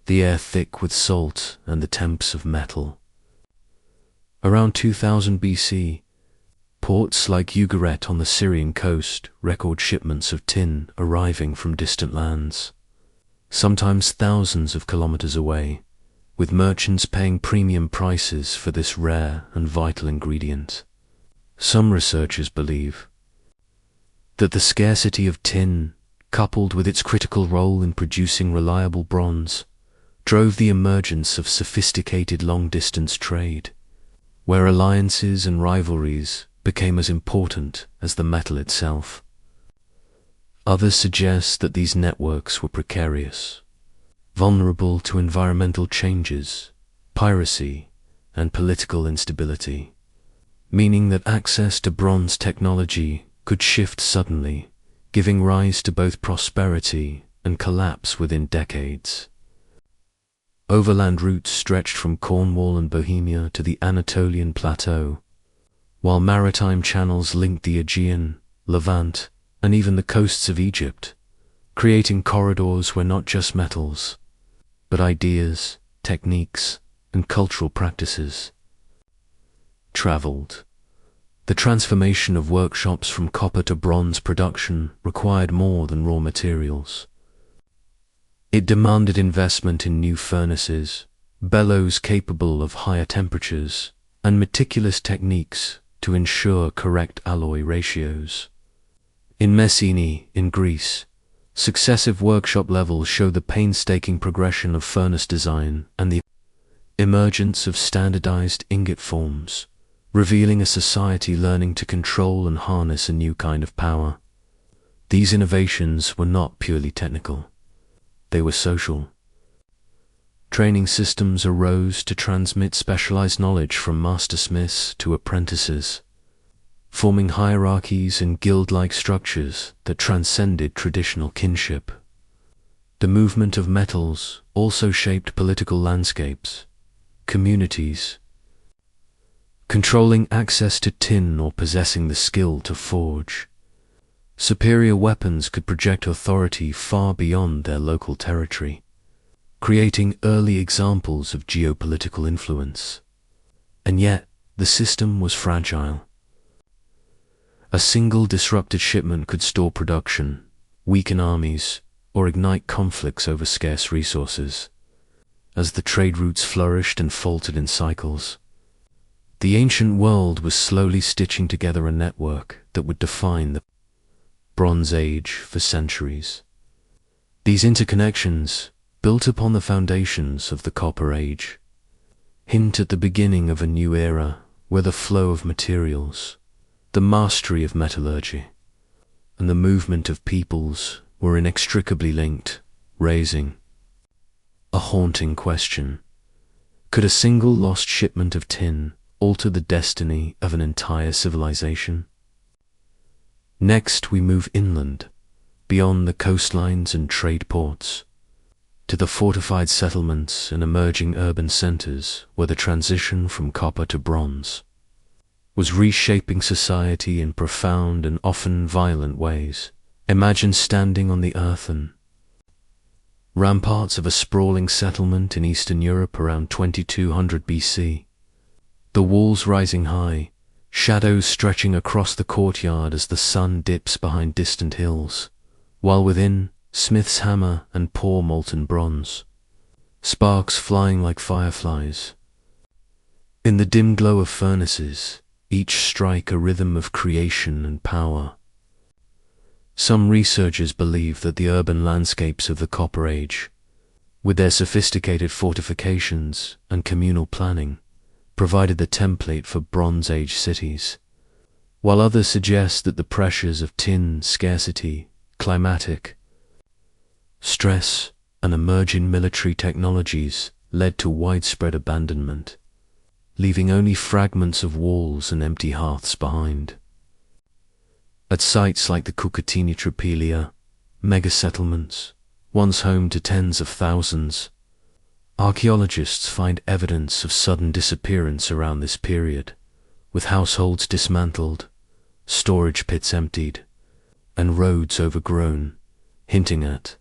The air thick with salt and the temps of metal. Around 2000 BC, ports like Ugarit on the Syrian coast record shipments of tin arriving from distant lands, sometimes thousands of kilometers away, with merchants paying premium prices for this rare and vital ingredient. Some researchers believe that the scarcity of tin, coupled with its critical role in producing reliable bronze, drove the emergence of sophisticated long-distance trade, where alliances and rivalries became as important as the metal itself. Others suggest that these networks were precarious, vulnerable to environmental changes, piracy, and political instability, meaning that access to bronze technology could shift suddenly, giving rise to both prosperity and collapse within decades. Overland routes stretched from Cornwall and Bohemia to the Anatolian plateau, while maritime channels linked the Aegean, Levant, and even the coasts of Egypt, creating corridors where not just metals, but ideas, techniques, and cultural practices traveled. The transformation of workshops from copper to bronze production required more than raw materials. It demanded investment in new furnaces, bellows capable of higher temperatures, and meticulous techniques to ensure correct alloy ratios. In Messini, in Greece, successive workshop levels show the painstaking progression of furnace design and the emergence of standardized ingot forms, revealing a society learning to control and harness a new kind of power. These innovations were not purely technical. They were social. Training systems arose to transmit specialized knowledge from mastersmiths to apprentices, forming hierarchies and guild-like structures that transcended traditional kinship. The movement of metals also shaped political landscapes, communities, controlling access to tin or possessing the skill to forge. Superior weapons could project authority far beyond their local territory, creating early examples of geopolitical influence. And yet, the system was fragile. A single disrupted shipment could stall production, weaken armies, or ignite conflicts over scarce resources. As the trade routes flourished and faltered in cycles, the ancient world was slowly stitching together a network that would define the Bronze Age for centuries. These interconnections, built upon the foundations of the Copper Age, hint at the beginning of a new era where the flow of materials, the mastery of metallurgy, and the movement of peoples were inextricably linked, raising a haunting question. Could a single lost shipment of tin alter the destiny of an entire civilization? Next, we move inland, beyond the coastlines and trade ports, to the fortified settlements and emerging urban centers where the transition from copper to bronze was reshaping society in profound and often violent ways. Imagine standing on the earthen ramparts of a sprawling settlement in Eastern Europe around 2200 BC. The walls rising high, shadows stretching across the courtyard as the sun dips behind distant hills, while within, smith's hammer and pour molten bronze, sparks flying like fireflies. In the dim glow of furnaces, each strike a rhythm of creation and power. Some researchers believe that the urban landscapes of the Copper Age, with their sophisticated fortifications and communal planning, provided the template for Bronze Age cities, while others suggest that the pressures of tin scarcity, climatic stress, and emerging military technologies led to widespread abandonment, leaving only fragments of walls and empty hearths behind. At sites like the Cucutini Tripelia, mega-settlements, once home to tens of thousands. Archaeologists find evidence of sudden disappearance around this period, with households dismantled, storage pits emptied, and roads overgrown, hinting at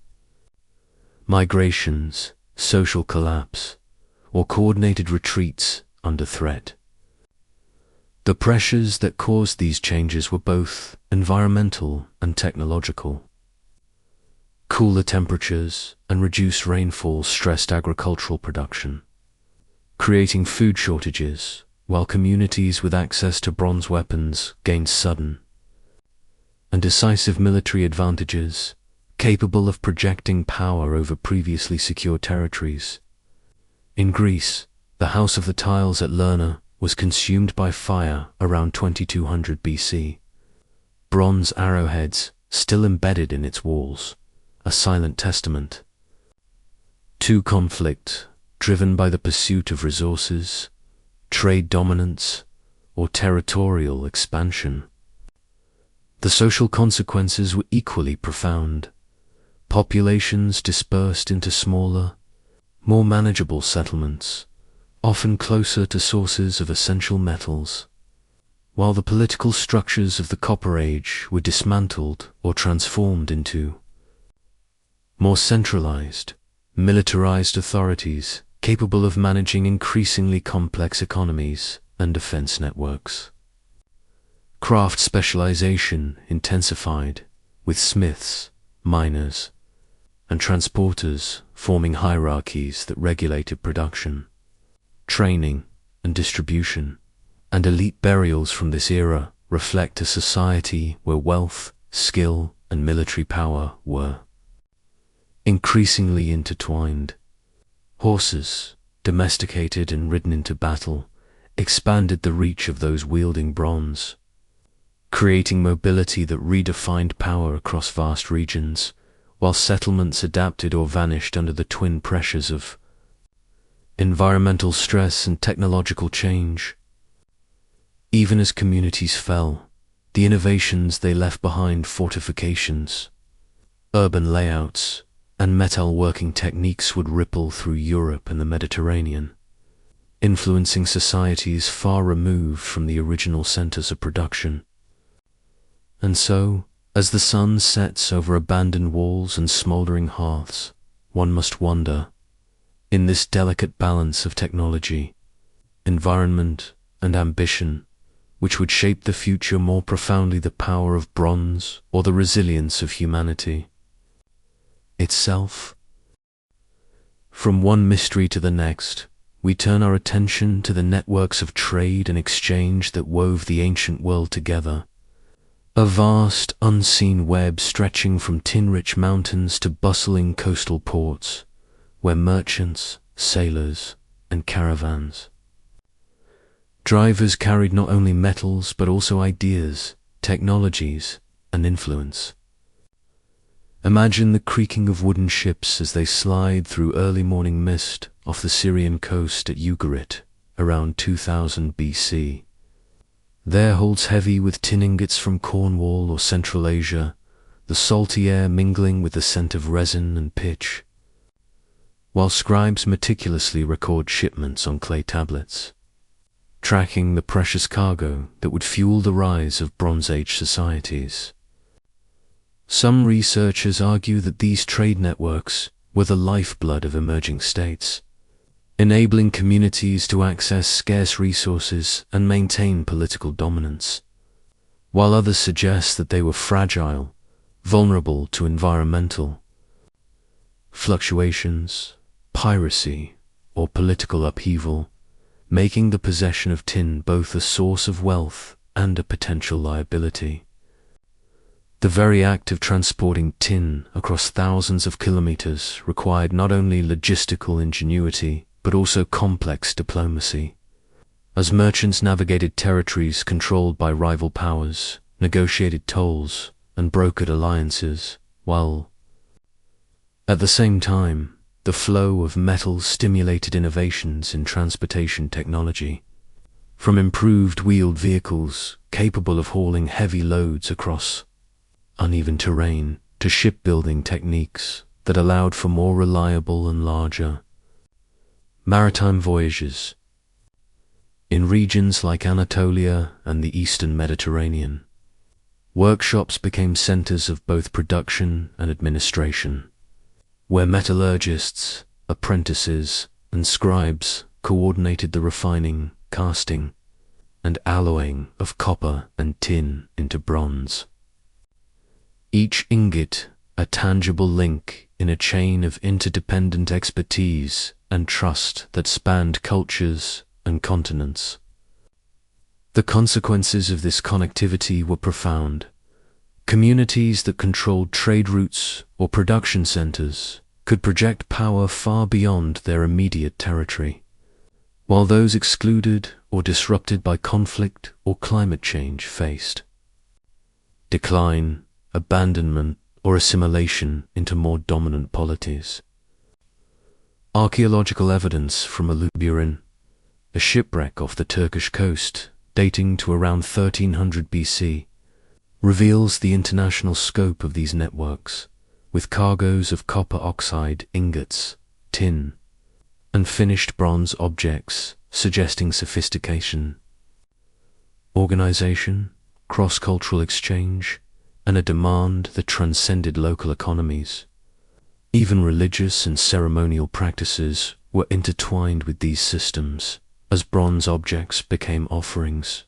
migrations, social collapse, or coordinated retreats under threat. The pressures that caused these changes were both environmental and technological. Cooler temperatures and reduced rainfall stressed agricultural production, creating food shortages, while communities with access to bronze weapons gained sudden and decisive military advantages, capable of projecting power over previously secure territories. In Greece, the House of the Tiles at Lerna was consumed by fire around 2200 BC. Bronze arrowheads, still embedded in its walls, a silent testament to conflict driven by the pursuit of resources, trade dominance, or territorial expansion. The social consequences were equally profound. Populations dispersed into smaller, more manageable settlements, often closer to sources of essential metals, while the political structures of the Copper Age were dismantled or transformed into more centralized, militarized authorities capable of managing increasingly complex economies and defense networks. Craft specialization intensified, with smiths, miners, and transporters forming hierarchies that regulated production, training, and distribution. And elite burials from this era reflect a society where wealth, skill, and military power were increasingly intertwined. Horses, domesticated and ridden into battle, expanded the reach of those wielding bronze, creating mobility that redefined power across vast regions, while settlements adapted or vanished under the twin pressures of environmental stress and technological change. Even as communities fell, the innovations they left behind, fortifications, urban layouts, and metalworking techniques, would ripple through Europe and the Mediterranean, influencing societies far removed from the original centers of production. And so, as the sun sets over abandoned walls and smoldering hearths, one must wonder, in this delicate balance of technology, environment, and ambition, which would shape the future more profoundly, the power of bronze or the resilience of humanity itself? From one mystery to the next, we turn our attention to the networks of trade and exchange that wove the ancient world together. A vast, unseen web stretching from tin-rich mountains to bustling coastal ports, where merchants, sailors, and caravans drivers carried not only metals but also ideas, technologies, and influence. Imagine the creaking of wooden ships as they slide through early morning mist off the Syrian coast at Ugarit around 2000 BC. There holds heavy with tin ingots from Cornwall or Central Asia, the salty air mingling with the scent of resin and pitch, while scribes meticulously record shipments on clay tablets, tracking the precious cargo that would fuel the rise of Bronze Age societies. Some researchers argue that these trade networks were the lifeblood of emerging states, enabling communities to access scarce resources and maintain political dominance, while others suggest that they were fragile, vulnerable to environmental fluctuations, piracy, or political upheaval, making the possession of tin both a source of wealth and a potential liability. The very act of transporting tin across thousands of kilometers required not only logistical ingenuity, but also complex diplomacy. As merchants navigated territories controlled by rival powers, negotiated tolls, and brokered alliances, while at the same time, the flow of metals stimulated innovations in transportation technology, from improved wheeled vehicles capable of hauling heavy loads across uneven terrain to shipbuilding techniques that allowed for more reliable and larger maritime voyages. In regions like Anatolia and the Eastern Mediterranean, workshops became centers of both production and administration, where metallurgists, apprentices, and scribes coordinated the refining, casting, and alloying of copper and tin into bronze. Each ingot a tangible link in a chain of interdependent expertise and trust that spanned cultures and continents. The consequences of this connectivity were profound. Communities that controlled trade routes or production centers could project power far beyond their immediate territory, while those excluded or disrupted by conflict or climate change faced decline, abandonment, or assimilation into more dominant polities. Archaeological evidence from Aluburin, a shipwreck off the Turkish coast dating to around 1300 BC, reveals the international scope of these networks, with cargoes of copper oxide ingots, tin, and finished bronze objects suggesting sophistication, organization, cross-cultural exchange, and a demand that transcended local economies. Even religious and ceremonial practices were intertwined with these systems, as bronze objects became offerings,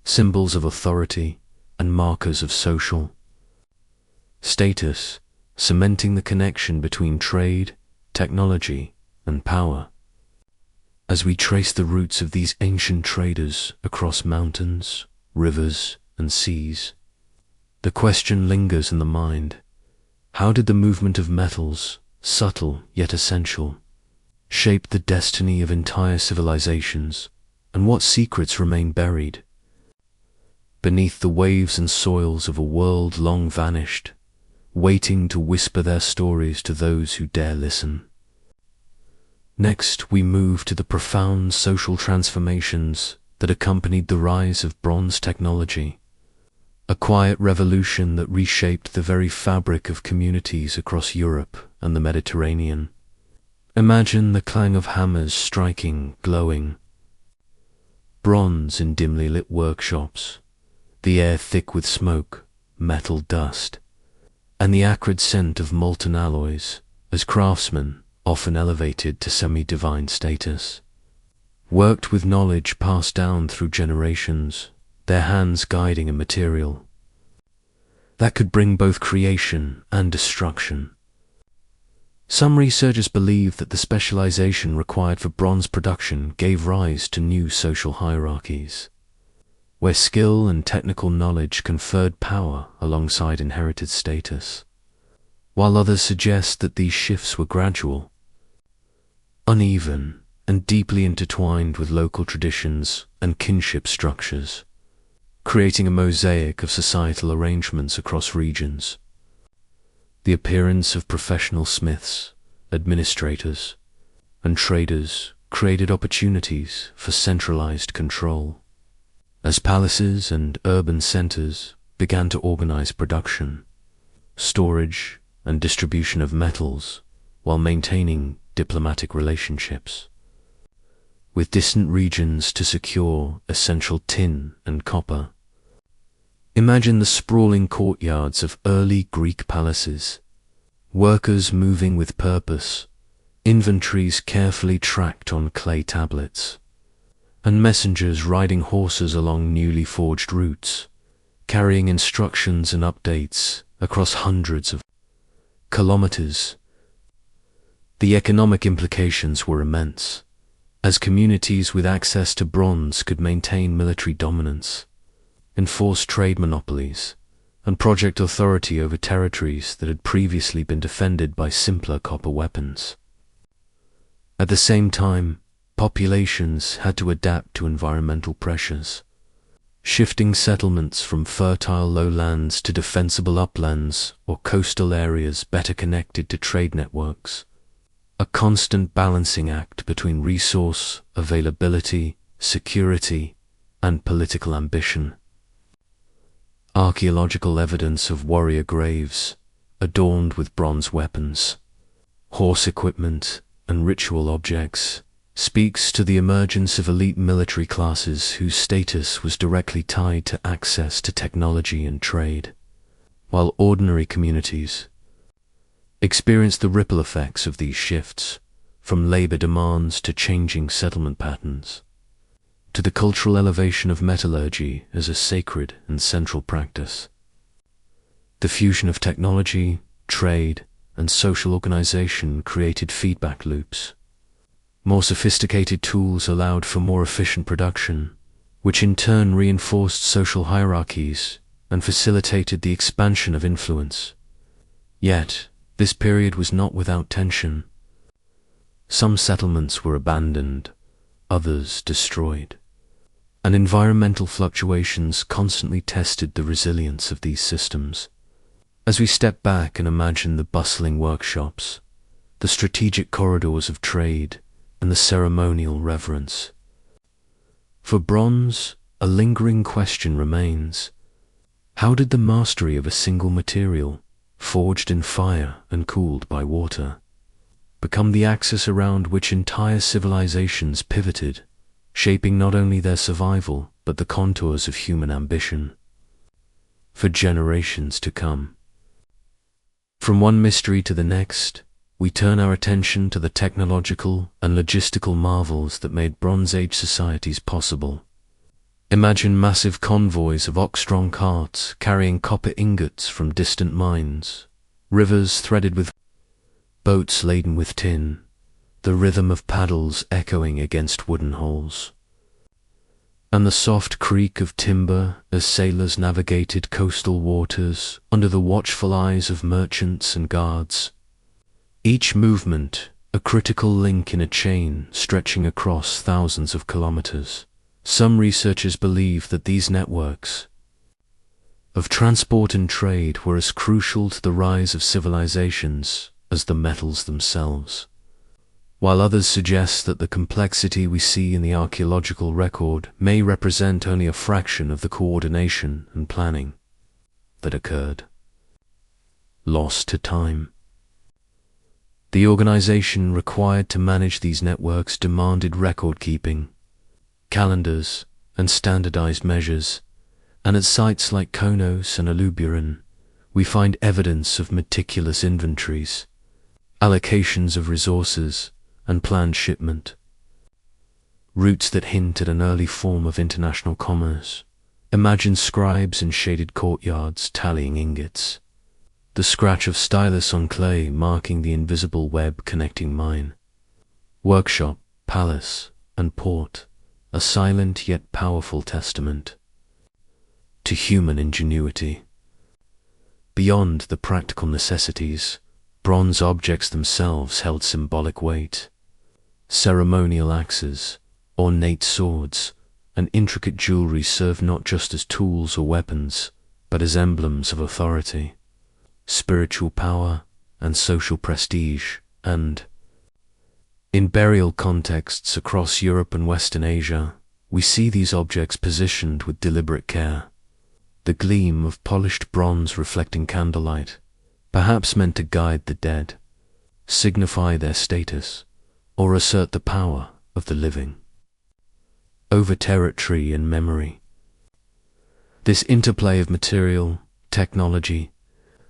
symbols of authority, and markers of social status, cementing the connection between trade, technology, and power. As we trace the roots of these ancient traders across mountains, rivers, and seas, the question lingers in the mind: how did the movement of metals, subtle yet essential, shape the destiny of entire civilizations, and what secrets remain buried beneath the waves and soils of a world long vanished, waiting to whisper their stories to those who dare listen? Next, we move to the profound social transformations that accompanied the rise of bronze technology, a quiet revolution that reshaped the very fabric of communities across Europe and the Mediterranean. Imagine the clang of hammers striking glowing bronze in dimly lit workshops, the air thick with smoke, metal dust, and the acrid scent of molten alloys, as craftsmen, often elevated to semi-divine status, worked with knowledge passed down through generations, their hands guiding a material that could bring both creation and destruction. Some researchers believe that the specialization required for bronze production gave rise to new social hierarchies, where skill and technical knowledge conferred power alongside inherited status, while others suggest that these shifts were gradual, uneven, and deeply intertwined with local traditions and kinship structures, creating a mosaic of societal arrangements across regions. The appearance of professional smiths, administrators, and traders created opportunities for centralized control, as palaces and urban centers began to organize production, storage, and distribution of metals while maintaining diplomatic relationships with distant regions to secure essential tin and copper. Imagine the sprawling courtyards of early Greek palaces, workers moving with purpose, inventories carefully tracked on clay tablets, and messengers riding horses along newly forged routes, carrying instructions and updates across hundreds of kilometers. The economic implications were immense, as communities with access to bronze could maintain military dominance, enforce trade monopolies, and project authority over territories that had previously been defended by simpler copper weapons. At the same time, populations had to adapt to environmental pressures, shifting settlements from fertile lowlands to defensible uplands or coastal areas better connected to trade networks, a constant balancing act between resource availability, security, and political ambition. Archaeological evidence of warrior graves, adorned with bronze weapons, horse equipment, and ritual objects, speaks to the emergence of elite military classes whose status was directly tied to access to technology and trade, while ordinary communities experienced the ripple effects of these shifts, from labor demands to changing settlement patterns, to the cultural elevation of metallurgy as a sacred and central practice. The fusion of technology, trade, and social organization created feedback loops. More sophisticated tools allowed for more efficient production, which in turn reinforced social hierarchies and facilitated the expansion of influence. Yet, this period was not without tension. Some settlements were abandoned, others destroyed, and environmental fluctuations constantly tested the resilience of these systems. As we step back and imagine the bustling workshops, the strategic corridors of trade, and the ceremonial reverence, for bronze, a lingering question remains. How did the mastery of a single material, forged in fire and cooled by water, become the axis around which entire civilizations pivoted, shaping not only their survival but the contours of human ambition for generations to come? From one mystery to the next, we turn our attention to the technological and logistical marvels that made Bronze Age societies possible. Imagine massive convoys of ox-drawn carts carrying copper ingots from distant mines, rivers threaded with boats laden with tin, the rhythm of paddles echoing against wooden hulls, and the soft creak of timber as sailors navigated coastal waters under the watchful eyes of merchants and guards. Each movement, a critical link in a chain stretching across thousands of kilometers. Some researchers believe that these networks of transport and trade were as crucial to the rise of civilizations as the metals themselves, while others suggest that the complexity we see in the archaeological record may represent only a fraction of the coordination and planning that occurred. Lost to time. The organization required to manage these networks demanded record-keeping, calendars, and standardized measures, and at sites like Konos and Aluburan, we find evidence of meticulous inventories, allocations of resources, and planned shipment. Routes that hint at an early form of international commerce. Imagine scribes in shaded courtyards tallying ingots, the scratch of stylus on clay marking the invisible web connecting mine. Workshop, palace, and port, a silent yet powerful testament to human ingenuity. Beyond the practical necessities, bronze objects themselves held symbolic weight. Ceremonial axes, ornate swords, and intricate jewelry served not just as tools or weapons, but as emblems of authority, spiritual power, and social prestige, and in burial contexts across Europe and Western Asia, we see these objects positioned with deliberate care. The gleam of polished bronze reflecting candlelight, perhaps meant to guide the dead, signify their status, or assert the power of the living over territory and memory. This interplay of material, technology,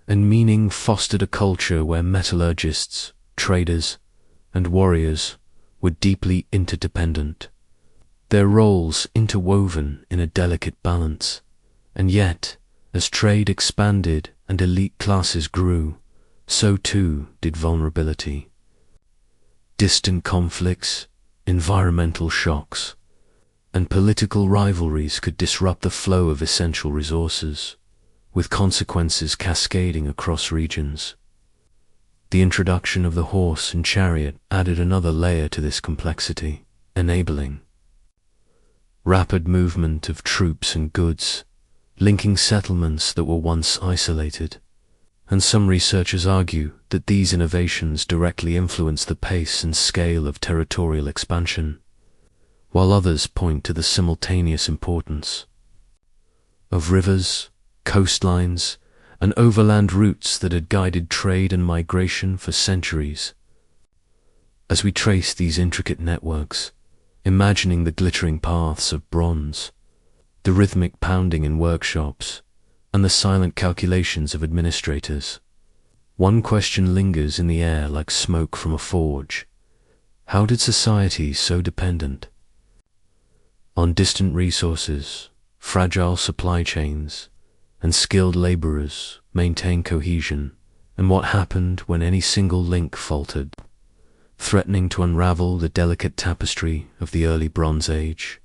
and meaning fostered a culture where metallurgists, traders, and warriors were deeply interdependent, their roles interwoven in a delicate balance. And yet, as trade expanded and elite classes grew, so too did vulnerability. Distant conflicts, environmental shocks, and political rivalries could disrupt the flow of essential resources, with consequences cascading across regions. The introduction of the horse and chariot added another layer to this complexity, enabling rapid movement of troops and goods, linking settlements that were once isolated. And some researchers argue that these innovations directly influenced the pace and scale of territorial expansion, while others point to the simultaneous importance of rivers, coastlines, and overland routes that had guided trade and migration for centuries. As we trace these intricate networks, imagining the glittering paths of bronze, the rhythmic pounding in workshops, and the silent calculations of administrators, one question lingers in the air like smoke from a forge. How did society so dependent on distant resources, fragile supply chains, and skilled laborers maintain cohesion, and what happened when any single link faltered, threatening to unravel the delicate tapestry of the early Bronze Age?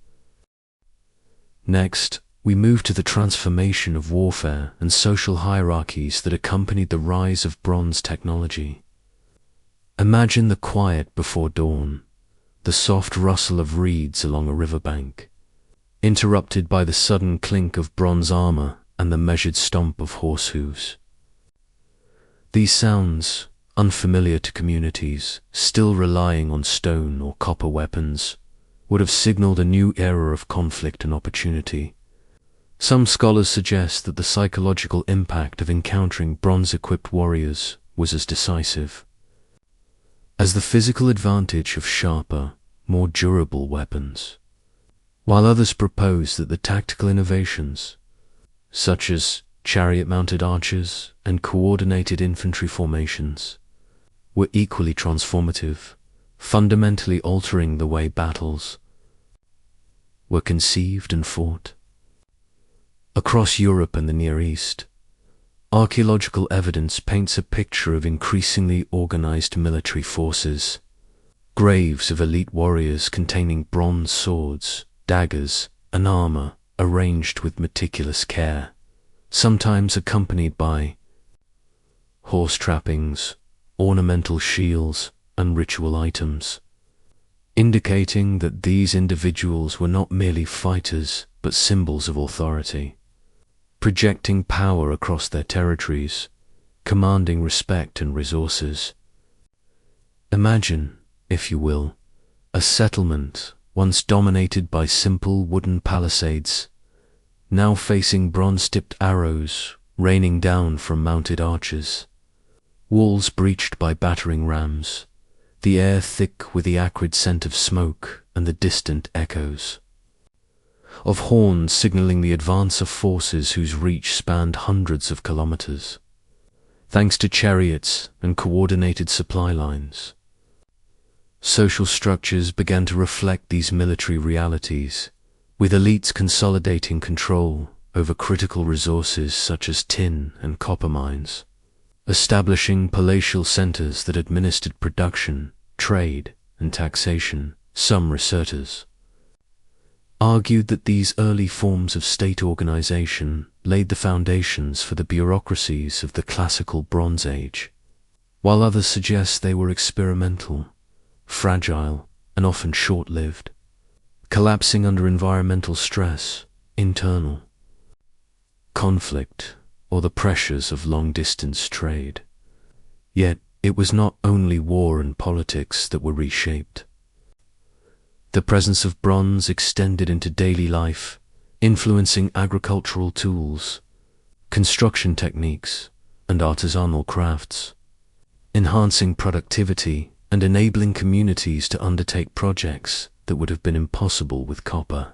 Next, we move to the transformation of warfare and social hierarchies that accompanied the rise of bronze technology. Imagine the quiet before dawn, the soft rustle of reeds along a riverbank, interrupted by the sudden clink of bronze armor and the measured stomp of horse hooves. These sounds, unfamiliar to communities still relying on stone or copper weapons, would have signaled a new era of conflict and opportunity. Some scholars suggest that the psychological impact of encountering bronze-equipped warriors was as decisive as the physical advantage of sharper, more durable weapons, while others propose that the tactical innovations, such as chariot-mounted archers and coordinated infantry formations, were equally transformative, fundamentally altering the way battles were conceived and fought. Across Europe and the Near East, archaeological evidence paints a picture of increasingly organized military forces, graves of elite warriors containing bronze swords, daggers, and armor arranged with meticulous care, sometimes accompanied by horse trappings, ornamental shields, and ritual items, indicating that these individuals were not merely fighters but symbols of authority, projecting power across their territories, commanding respect and resources. Imagine, if you will, a settlement once dominated by simple wooden palisades, now facing bronze-tipped arrows raining down from mounted archers, walls breached by battering rams, the air thick with the acrid scent of smoke and the distant echoes of horns signaling the advance of forces whose reach spanned hundreds of kilometers, thanks to chariots and coordinated supply lines. Social structures began to reflect these military realities, with elites consolidating control over critical resources such as tin and copper mines, establishing palatial centers that administered production, trade, and taxation. Some researchers argued that these early forms of state organization laid the foundations for the bureaucracies of the classical Bronze Age, while others suggest they were experimental, fragile, and often short-lived, collapsing under environmental stress, internal conflict, or the pressures of long-distance trade. Yet it was not only war and politics that were reshaped. The presence of bronze extended into daily life, influencing agricultural tools, construction techniques, and artisanal crafts, enhancing productivity and enabling communities to undertake projects that would have been impossible with copper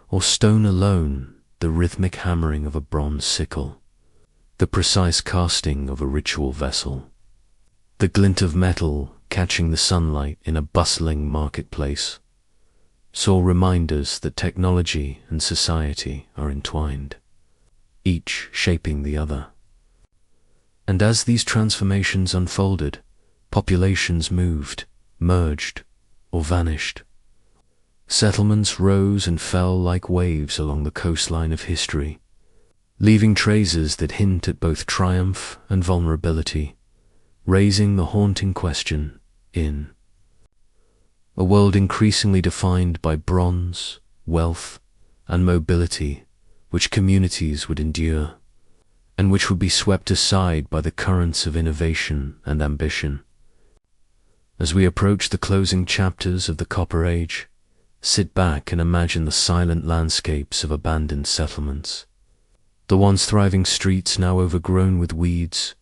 or stone alone. The rhythmic hammering of a bronze sickle, the precise casting of a ritual vessel, the glint of metal catching the sunlight in a bustling marketplace, saw reminders that technology and society are entwined, each shaping the other. And as these transformations unfolded, populations moved, merged, or vanished. Settlements rose and fell like waves along the coastline of history, leaving traces that hint at both triumph and vulnerability, raising the haunting question in a world increasingly defined by bronze, wealth, and mobility, which communities would endure, and which would be swept aside by the currents of innovation and ambition. As we approach the closing chapters of the Copper Age, sit back and imagine the silent landscapes of abandoned settlements, The once thriving streets now overgrown with weeds,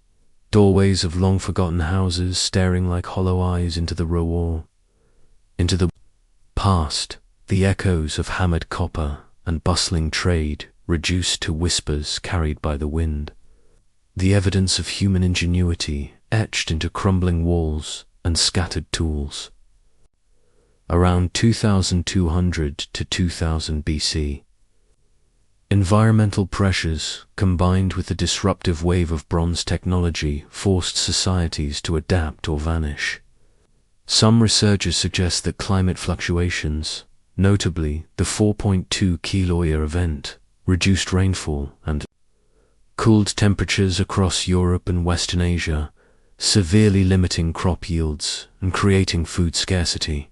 doorways of long-forgotten houses staring like hollow eyes into the raw, into the past, the echoes of hammered copper and bustling trade reduced to whispers carried by the wind. The evidence of human ingenuity etched into crumbling walls and scattered tools. Around 2200 to 2000 BC, environmental pressures combined with the disruptive wave of bronze technology forced societies to adapt or vanish. Some researchers suggest that climate fluctuations, notably the 4.2 kilo-year event, reduced rainfall and cooled temperatures across Europe and Western Asia, severely limiting crop yields and creating food scarcity,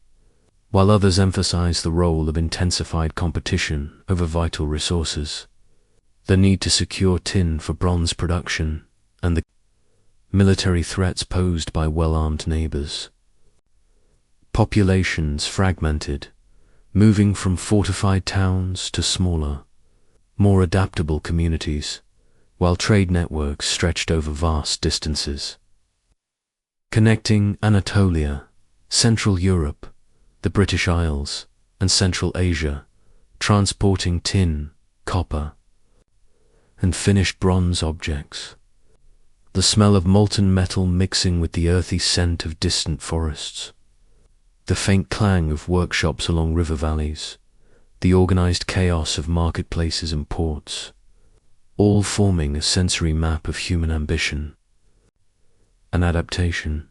while others emphasize the role of intensified competition over vital resources, the need to secure tin for bronze production, and the military threats posed by well-armed neighbors. Populations fragmented, moving from fortified towns to smaller, more adaptable communities, while trade networks stretched over vast distances. Connecting Anatolia, Central Europe, the British Isles, and Central Asia, transporting tin, copper, and finished bronze objects. The smell of molten metal mixing with the earthy scent of distant forests. The faint clang of workshops along river valleys, the organized chaos of marketplaces and ports, all forming a sensory map of human ambition. An adaptation.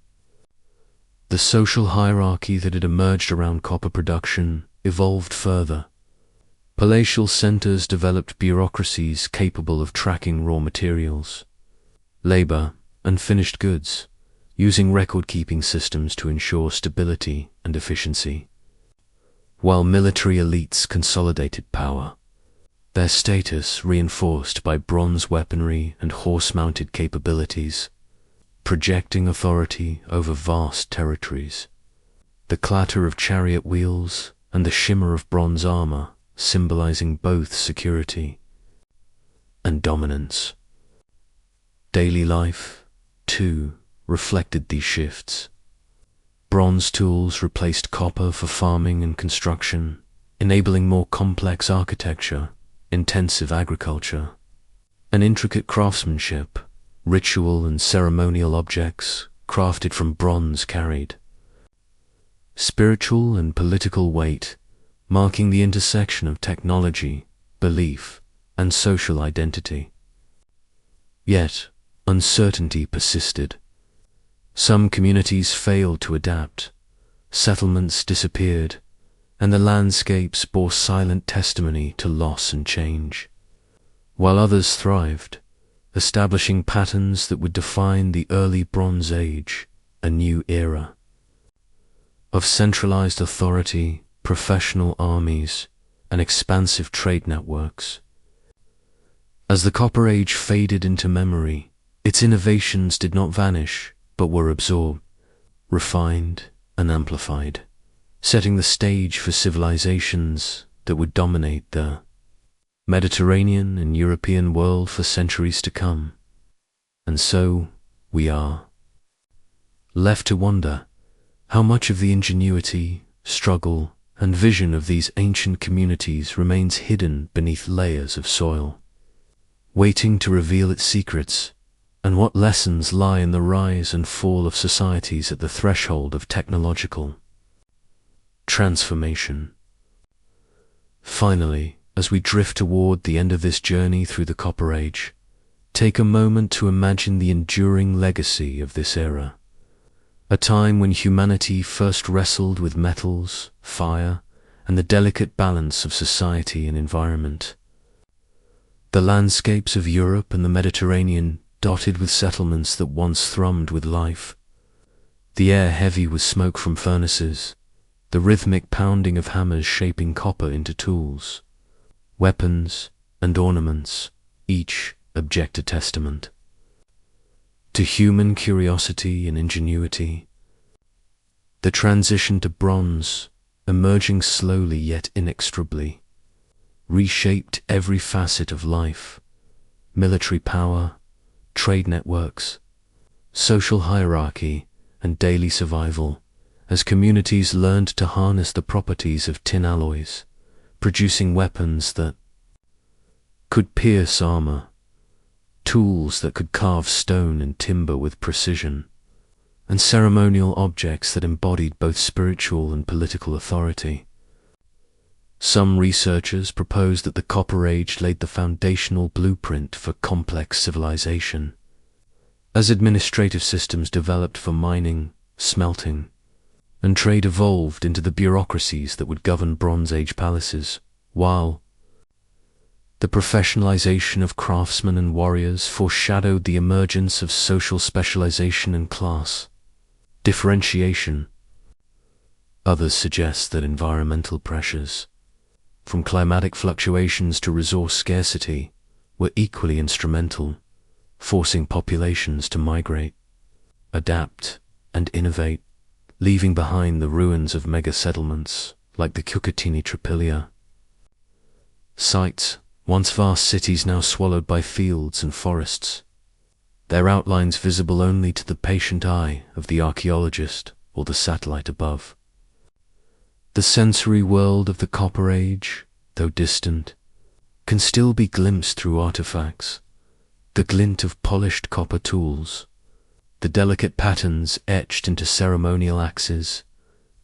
The social hierarchy that had emerged around copper production evolved further. Palatial centers developed bureaucracies capable of tracking raw materials, labor, and finished goods, using record-keeping systems to ensure stability and efficiency. While military elites consolidated power, their status reinforced by bronze weaponry and horse-mounted capabilities, projecting authority over vast territories. The clatter of chariot wheels and the shimmer of bronze armor symbolizing both security and dominance. Daily life, too, reflected these shifts. Bronze tools replaced copper for farming and construction, enabling more complex architecture, intensive agriculture, and intricate craftsmanship. Ritual and ceremonial objects crafted from bronze carried spiritual and political weight, marking the intersection of technology, belief, and social identity. Yet, uncertainty persisted. Some communities failed to adapt, settlements disappeared, and the landscapes bore silent testimony to loss and change, while others thrived, establishing patterns that would define the early Bronze Age, a new era of centralized authority, professional armies, and expansive trade networks. As the Copper Age faded into memory, its innovations did not vanish, but were absorbed, refined, and amplified, setting the stage for civilizations that would dominate the Mediterranean and European world for centuries to come. And so we are left to wonder how much of the ingenuity, struggle, and vision of these ancient communities remains hidden beneath layers of soil, waiting to reveal its secrets, and what lessons lie in the rise and fall of societies at the threshold of technological transformation. Finally, as we drift toward the end of this journey through the Copper Age, take a moment to imagine the enduring legacy of this era, a time when humanity first wrestled with metals, fire, and the delicate balance of society and environment. The landscapes of Europe and the Mediterranean dotted with settlements that once thrummed with life, the air heavy with smoke from furnaces, the rhythmic pounding of hammers shaping copper into tools, weapons, and ornaments, each object a testament to human curiosity and ingenuity. The transition to bronze, emerging slowly yet inexorably, reshaped every facet of life, military power, trade networks, social hierarchy, and daily survival, as communities learned to harness the properties of tin alloys, producing weapons that could pierce armor, tools that could carve stone and timber with precision, and ceremonial objects that embodied both spiritual and political authority. Some researchers propose that the Copper Age laid the foundational blueprint for complex civilization, as administrative systems developed for mining, smelting, and trade evolved into the bureaucracies that would govern Bronze Age palaces, while the professionalization of craftsmen and warriors foreshadowed the emergence of social specialization and class differentiation. Others suggest that environmental pressures, from climatic fluctuations to resource scarcity, were equally instrumental, forcing populations to migrate, adapt, and innovate, leaving behind the ruins of mega-settlements like the Cucutini Tripilia. Sites, once vast cities now swallowed by fields and forests, their outlines visible only to the patient eye of the archaeologist or the satellite above. The sensory world of the Copper Age, though distant, can still be glimpsed through artifacts, the glint of polished copper tools, the delicate patterns etched into ceremonial axes,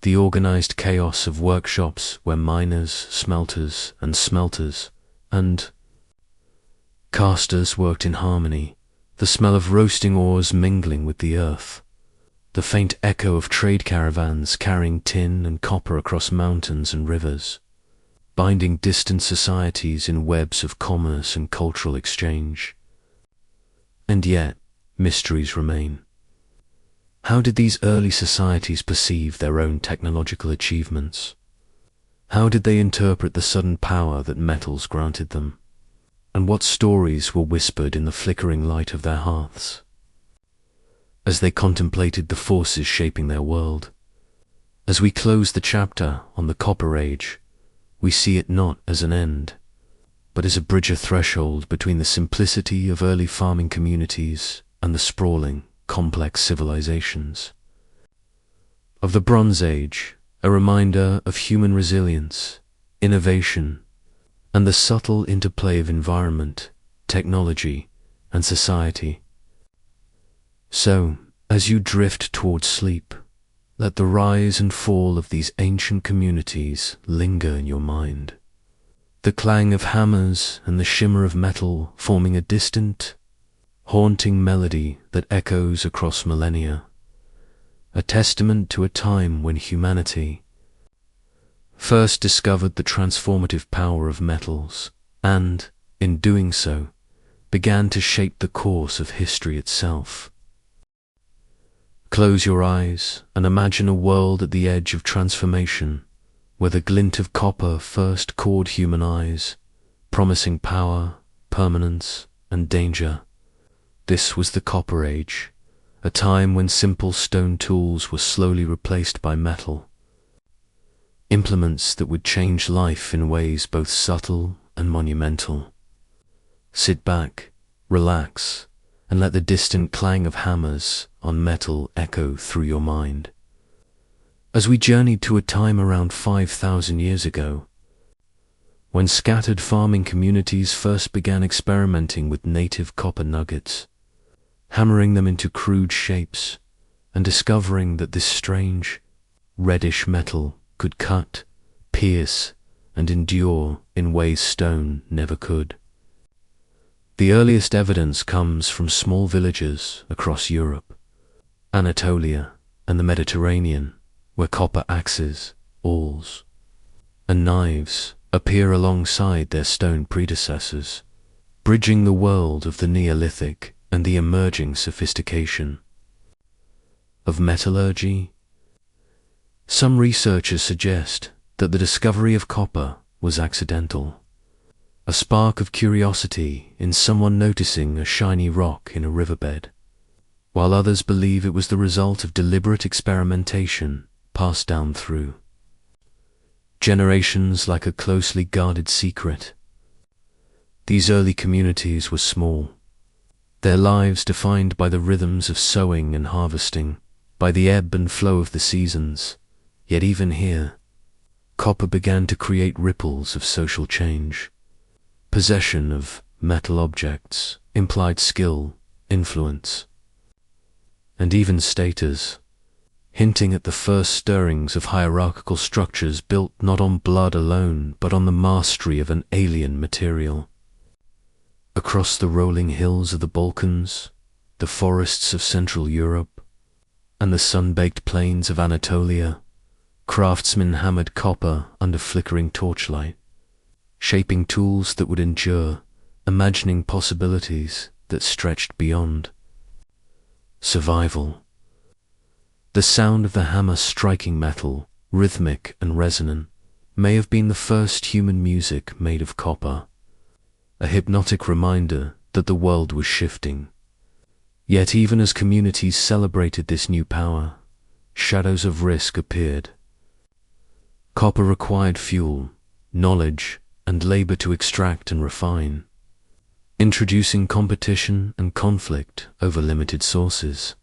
the organized chaos of workshops where miners, smelters, and casters worked in harmony, the smell of roasting ores mingling with the earth, the faint echo of trade caravans carrying tin and copper across mountains and rivers, binding distant societies in webs of commerce and cultural exchange. And yet, mysteries remain. How did these early societies perceive their own technological achievements? How did they interpret the sudden power that metals granted them? And what stories were whispered in the flickering light of their hearths, as they contemplated the forces shaping their world? As we close the chapter on the Copper Age, we see it not as an end, but as a bridge, a threshold between the simplicity of early farming communities and the sprawling, complex civilizations of the Bronze Age, a reminder of human resilience, innovation, and the subtle interplay of environment, technology, and society. So, as you drift towards sleep, let the rise and fall of these ancient communities linger in your mind, the clang of hammers and the shimmer of metal forming a distant, haunting melody that echoes across millennia, a testament to a time when humanity first discovered the transformative power of metals and, in doing so, began to shape the course of history itself. Close your eyes and imagine a world at the edge of transformation, where the glint of copper first caught human eyes, promising power, permanence, and danger. This was the Copper Age, a time when simple stone tools were slowly replaced by metal, implements that would change life in ways both subtle and monumental. Sit back, relax, and let the distant clang of hammers on metal echo through your mind. As we journeyed to a time around 5,000 years ago, when scattered farming communities first began experimenting with native copper nuggets, hammering them into crude shapes, and discovering that this strange, reddish metal could cut, pierce, and endure in ways stone never could. The earliest evidence comes from small villages across Europe, Anatolia, and the Mediterranean, where copper axes, awls, and knives appear alongside their stone predecessors, bridging the world of the Neolithic and the emerging sophistication of metallurgy. Some researchers suggest that the discovery of copper was accidental, a spark of curiosity in someone noticing a shiny rock in a riverbed, while others believe it was the result of deliberate experimentation passed down through generations like a closely guarded secret. These early communities were small, their lives defined by the rhythms of sowing and harvesting, by the ebb and flow of the seasons. Yet even here, copper began to create ripples of social change. Possession of metal objects implied skill, influence, and even status, hinting at the first stirrings of hierarchical structures built not on blood alone, but on the mastery of an alien material. Across the rolling hills of the Balkans, the forests of Central Europe, and the sun-baked plains of Anatolia, craftsmen hammered copper under flickering torchlight, shaping tools that would endure, imagining possibilities that stretched beyond survival. The sound of the hammer striking metal, rhythmic and resonant, may have been the first human music made of copper, a hypnotic reminder that the world was shifting. Yet even as communities celebrated this new power, shadows of risk appeared. Copper required fuel, knowledge, and labor to extract and refine, introducing competition and conflict over limited sources.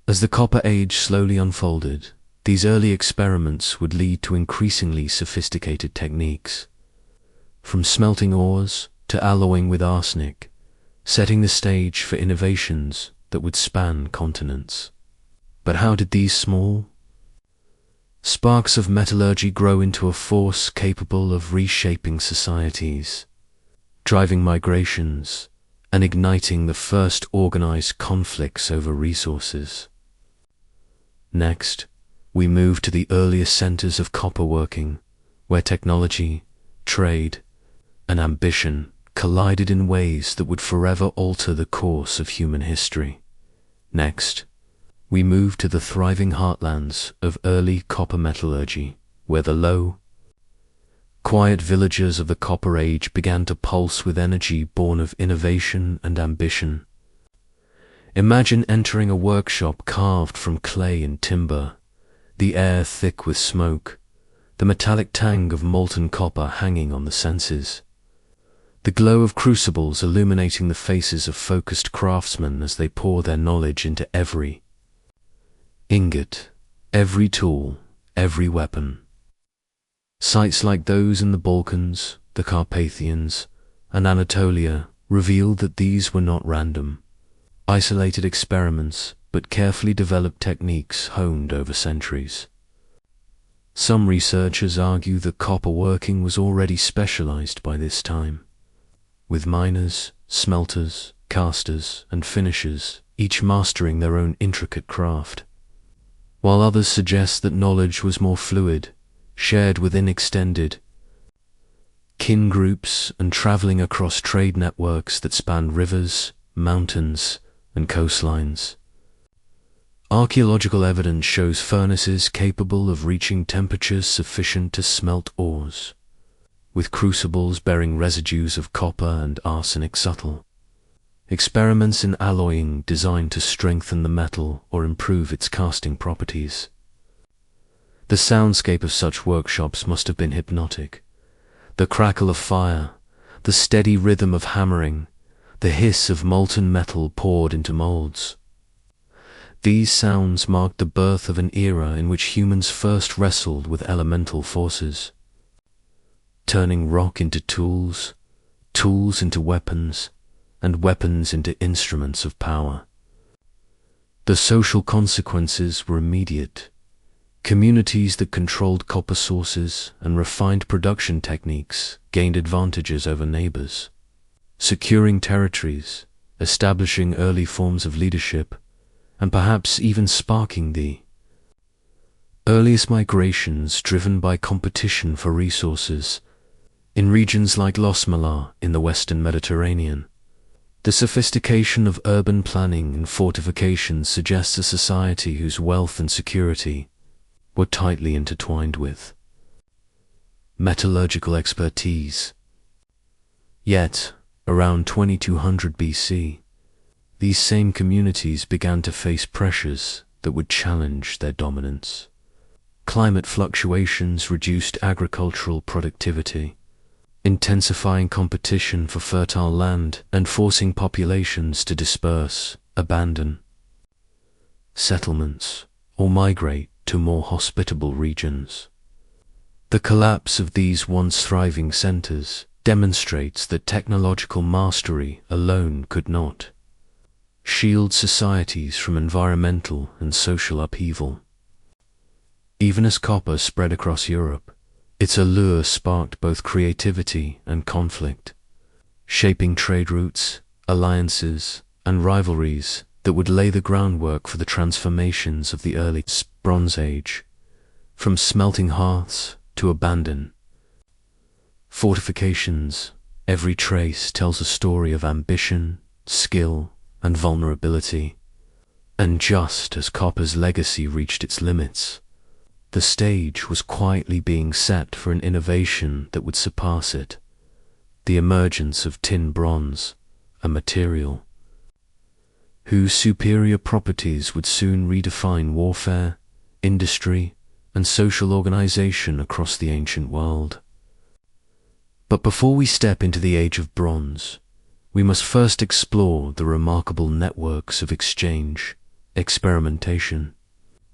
As the Copper Age slowly unfolded, these early experiments would lead to increasingly sophisticated techniques, from smelting ores to alloying with arsenic, setting the stage for innovations that would span continents. But how did these small sparks of metallurgy grow into a force capable of reshaping societies, driving migrations, and igniting the first organized conflicts over resources? Next, we move to the earliest centers of copper working, where technology, trade, and ambition collided in ways that would forever alter the course of human history. Next, we move to the thriving heartlands of early copper metallurgy, where the low, quiet villages of the Copper Age began to pulse with energy born of innovation and ambition. Imagine entering a workshop carved from clay and timber, the air thick with smoke, the metallic tang of molten copper hanging on the senses, the glow of crucibles illuminating the faces of focused craftsmen as they pour their knowledge into every ingot, every tool, every weapon. Sites like those in the Balkans, the Carpathians, and Anatolia revealed that these were not random, isolated experiments, but carefully developed techniques honed over centuries. Some researchers argue that copper working was already specialized by this time, with miners, smelters, casters, and finishers, each mastering their own intricate craft, while others suggest that knowledge was more fluid, shared within extended kin groups and traveling across trade networks that spanned rivers, mountains, and coastlines. Archaeological evidence shows furnaces capable of reaching temperatures sufficient to smelt ores, with crucibles bearing residues of copper and arsenic subtle. Experiments in alloying designed to strengthen the metal or improve its casting properties. The soundscape of such workshops must have been hypnotic. The crackle of fire, the steady rhythm of hammering, the hiss of molten metal poured into molds. These sounds marked the birth of an era in which humans first wrestled with elemental forces, turning rock into tools, tools into weapons, and weapons into instruments of power. The social consequences were immediate. Communities that controlled copper sources and refined production techniques gained advantages over neighbors, securing territories, establishing early forms of leadership, and perhaps even sparking the earliest migrations driven by competition for resources in regions like Los Malar in the Western Mediterranean. The sophistication of urban planning and fortifications suggests a society whose wealth and security were tightly intertwined with metallurgical expertise. Yet, around 2200 BC, these same communities began to face pressures that would challenge their dominance. Climate fluctuations reduced agricultural productivity, intensifying competition for fertile land and forcing populations to disperse, abandon settlements, or migrate to more hospitable regions. The collapse of these once thriving centers demonstrates that technological mastery alone could not shield societies from environmental and social upheaval. Even as copper spread across Europe, its allure sparked both creativity and conflict, shaping trade routes, alliances, and rivalries that would lay the groundwork for the transformations of the early Bronze Age, from smelting hearths to abandoned fortifications. Every trace tells a story of ambition, skill, and vulnerability. And just as copper's legacy reached its limits, the stage was quietly being set for an innovation that would surpass it: the emergence of tin bronze, a material whose superior properties would soon redefine warfare, industry, and social organization across the ancient world. But before we step into the Age of Bronze, we must first explore the remarkable networks of exchange, experimentation,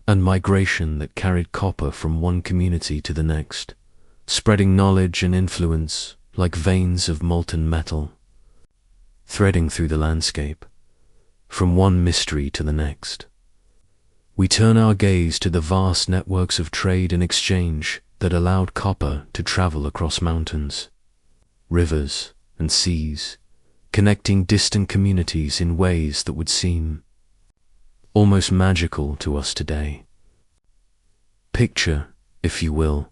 and migration that carried copper from one community to the next, spreading knowledge and influence like veins of molten metal, threading through the landscape, from one mystery to the next. We turn our gaze to the vast networks of trade and exchange that allowed copper to travel across mountains, rivers, and seas, connecting distant communities in ways that would seem almost magical to us today. Picture, if you will,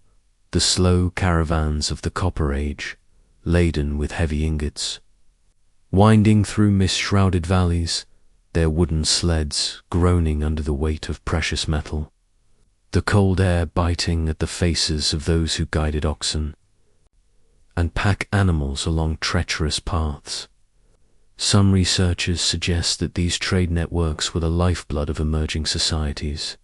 the slow caravans of the Copper Age, laden with heavy ingots, winding through mist-shrouded valleys, their wooden sleds groaning under the weight of precious metal, the cold air biting at the faces of those who guided oxen and pack animals along treacherous paths. Some researchers suggest that these trade networks were the lifeblood of emerging societies,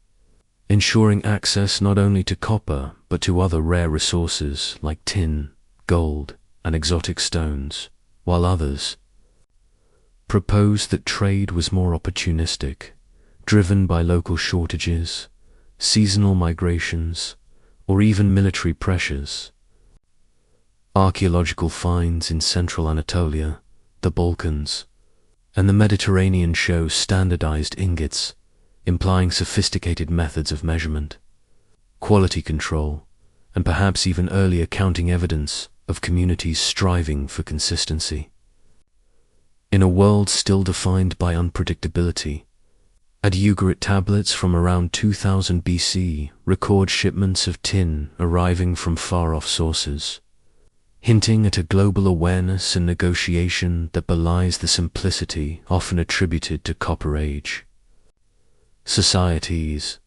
ensuring access not only to copper but to other rare resources like tin, gold, and exotic stones, while others proposed that trade was more opportunistic, driven by local shortages, seasonal migrations, or even military pressures. Archaeological finds in central Anatolia, the Balkans, and the Mediterranean show standardized ingots, implying sophisticated methods of measurement, quality control, and perhaps even early accounting evidence of communities striving for consistency. In a world still defined by unpredictability, Ad-Ugarit tablets from around 2000 BC record shipments of tin arriving from far-off sources, hinting at a global awareness and negotiation that belies the simplicity often attributed to Copper Age societies.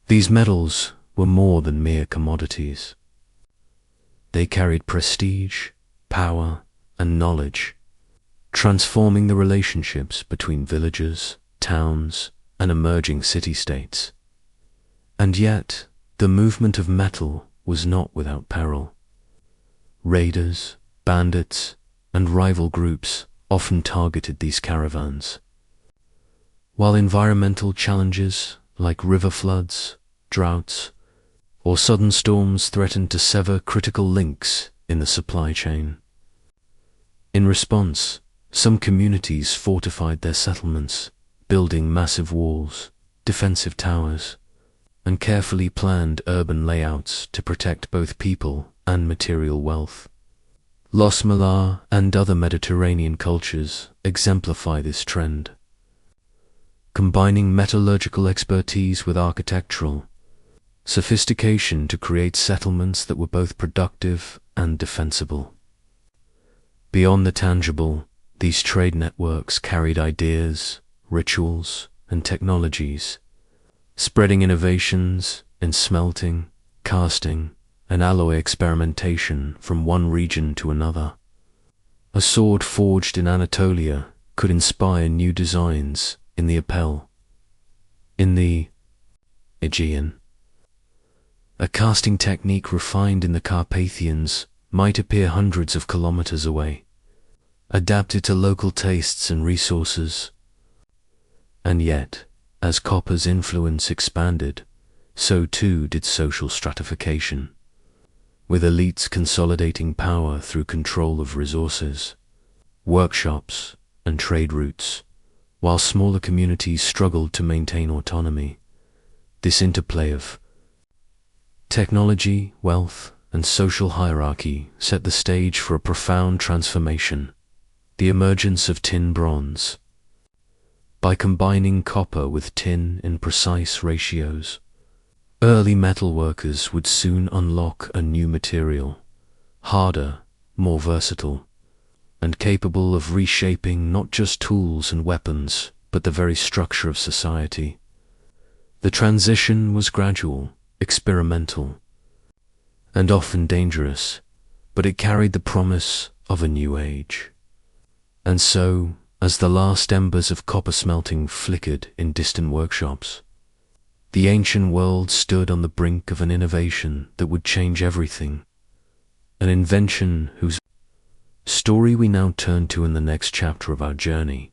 These metals were more than mere commodities. They carried prestige, power, and knowledge, transforming the relationships between villages, towns, and emerging city-states. And yet, the movement of metal was not without peril. Raiders, bandits, and rival groups often targeted these caravans, while environmental challenges like river floods, droughts, or sudden storms threatened to sever critical links in the supply chain. In response, some communities fortified their settlements, building massive walls, defensive towers, and carefully planned urban layouts to protect both people and material wealth. Los Malar and other Mediterranean cultures exemplify this trend, combining metallurgical expertise with architectural sophistication to create settlements that were both productive and defensible. Beyond the tangible, these trade networks carried ideas, rituals, and technologies, spreading innovations in smelting, casting, and alloy experimentation from one region to another. A sword forged in Anatolia could inspire new designs in the Apel, in the Aegean. A casting technique refined in the Carpathians might appear hundreds of kilometers away, adapted to local tastes and resources. And yet, as copper's influence expanded, so too did social stratification, with elites consolidating power through control of resources, workshops, and trade routes, while smaller communities struggled to maintain autonomy. This interplay of technology, wealth, and social hierarchy set the stage for a profound transformation, the emergence of tin bronze. By combining copper with tin in precise ratios, early metalworkers would soon unlock a new material, harder, more versatile, and capable of reshaping not just tools and weapons, but the very structure of society. The transition was gradual, experimental, and often dangerous, but it carried the promise of a new age. And so, as the last embers of copper smelting flickered in distant workshops, the ancient world stood on the brink of an innovation that would change everything, an invention whose story we now turn to in the next chapter of our journey.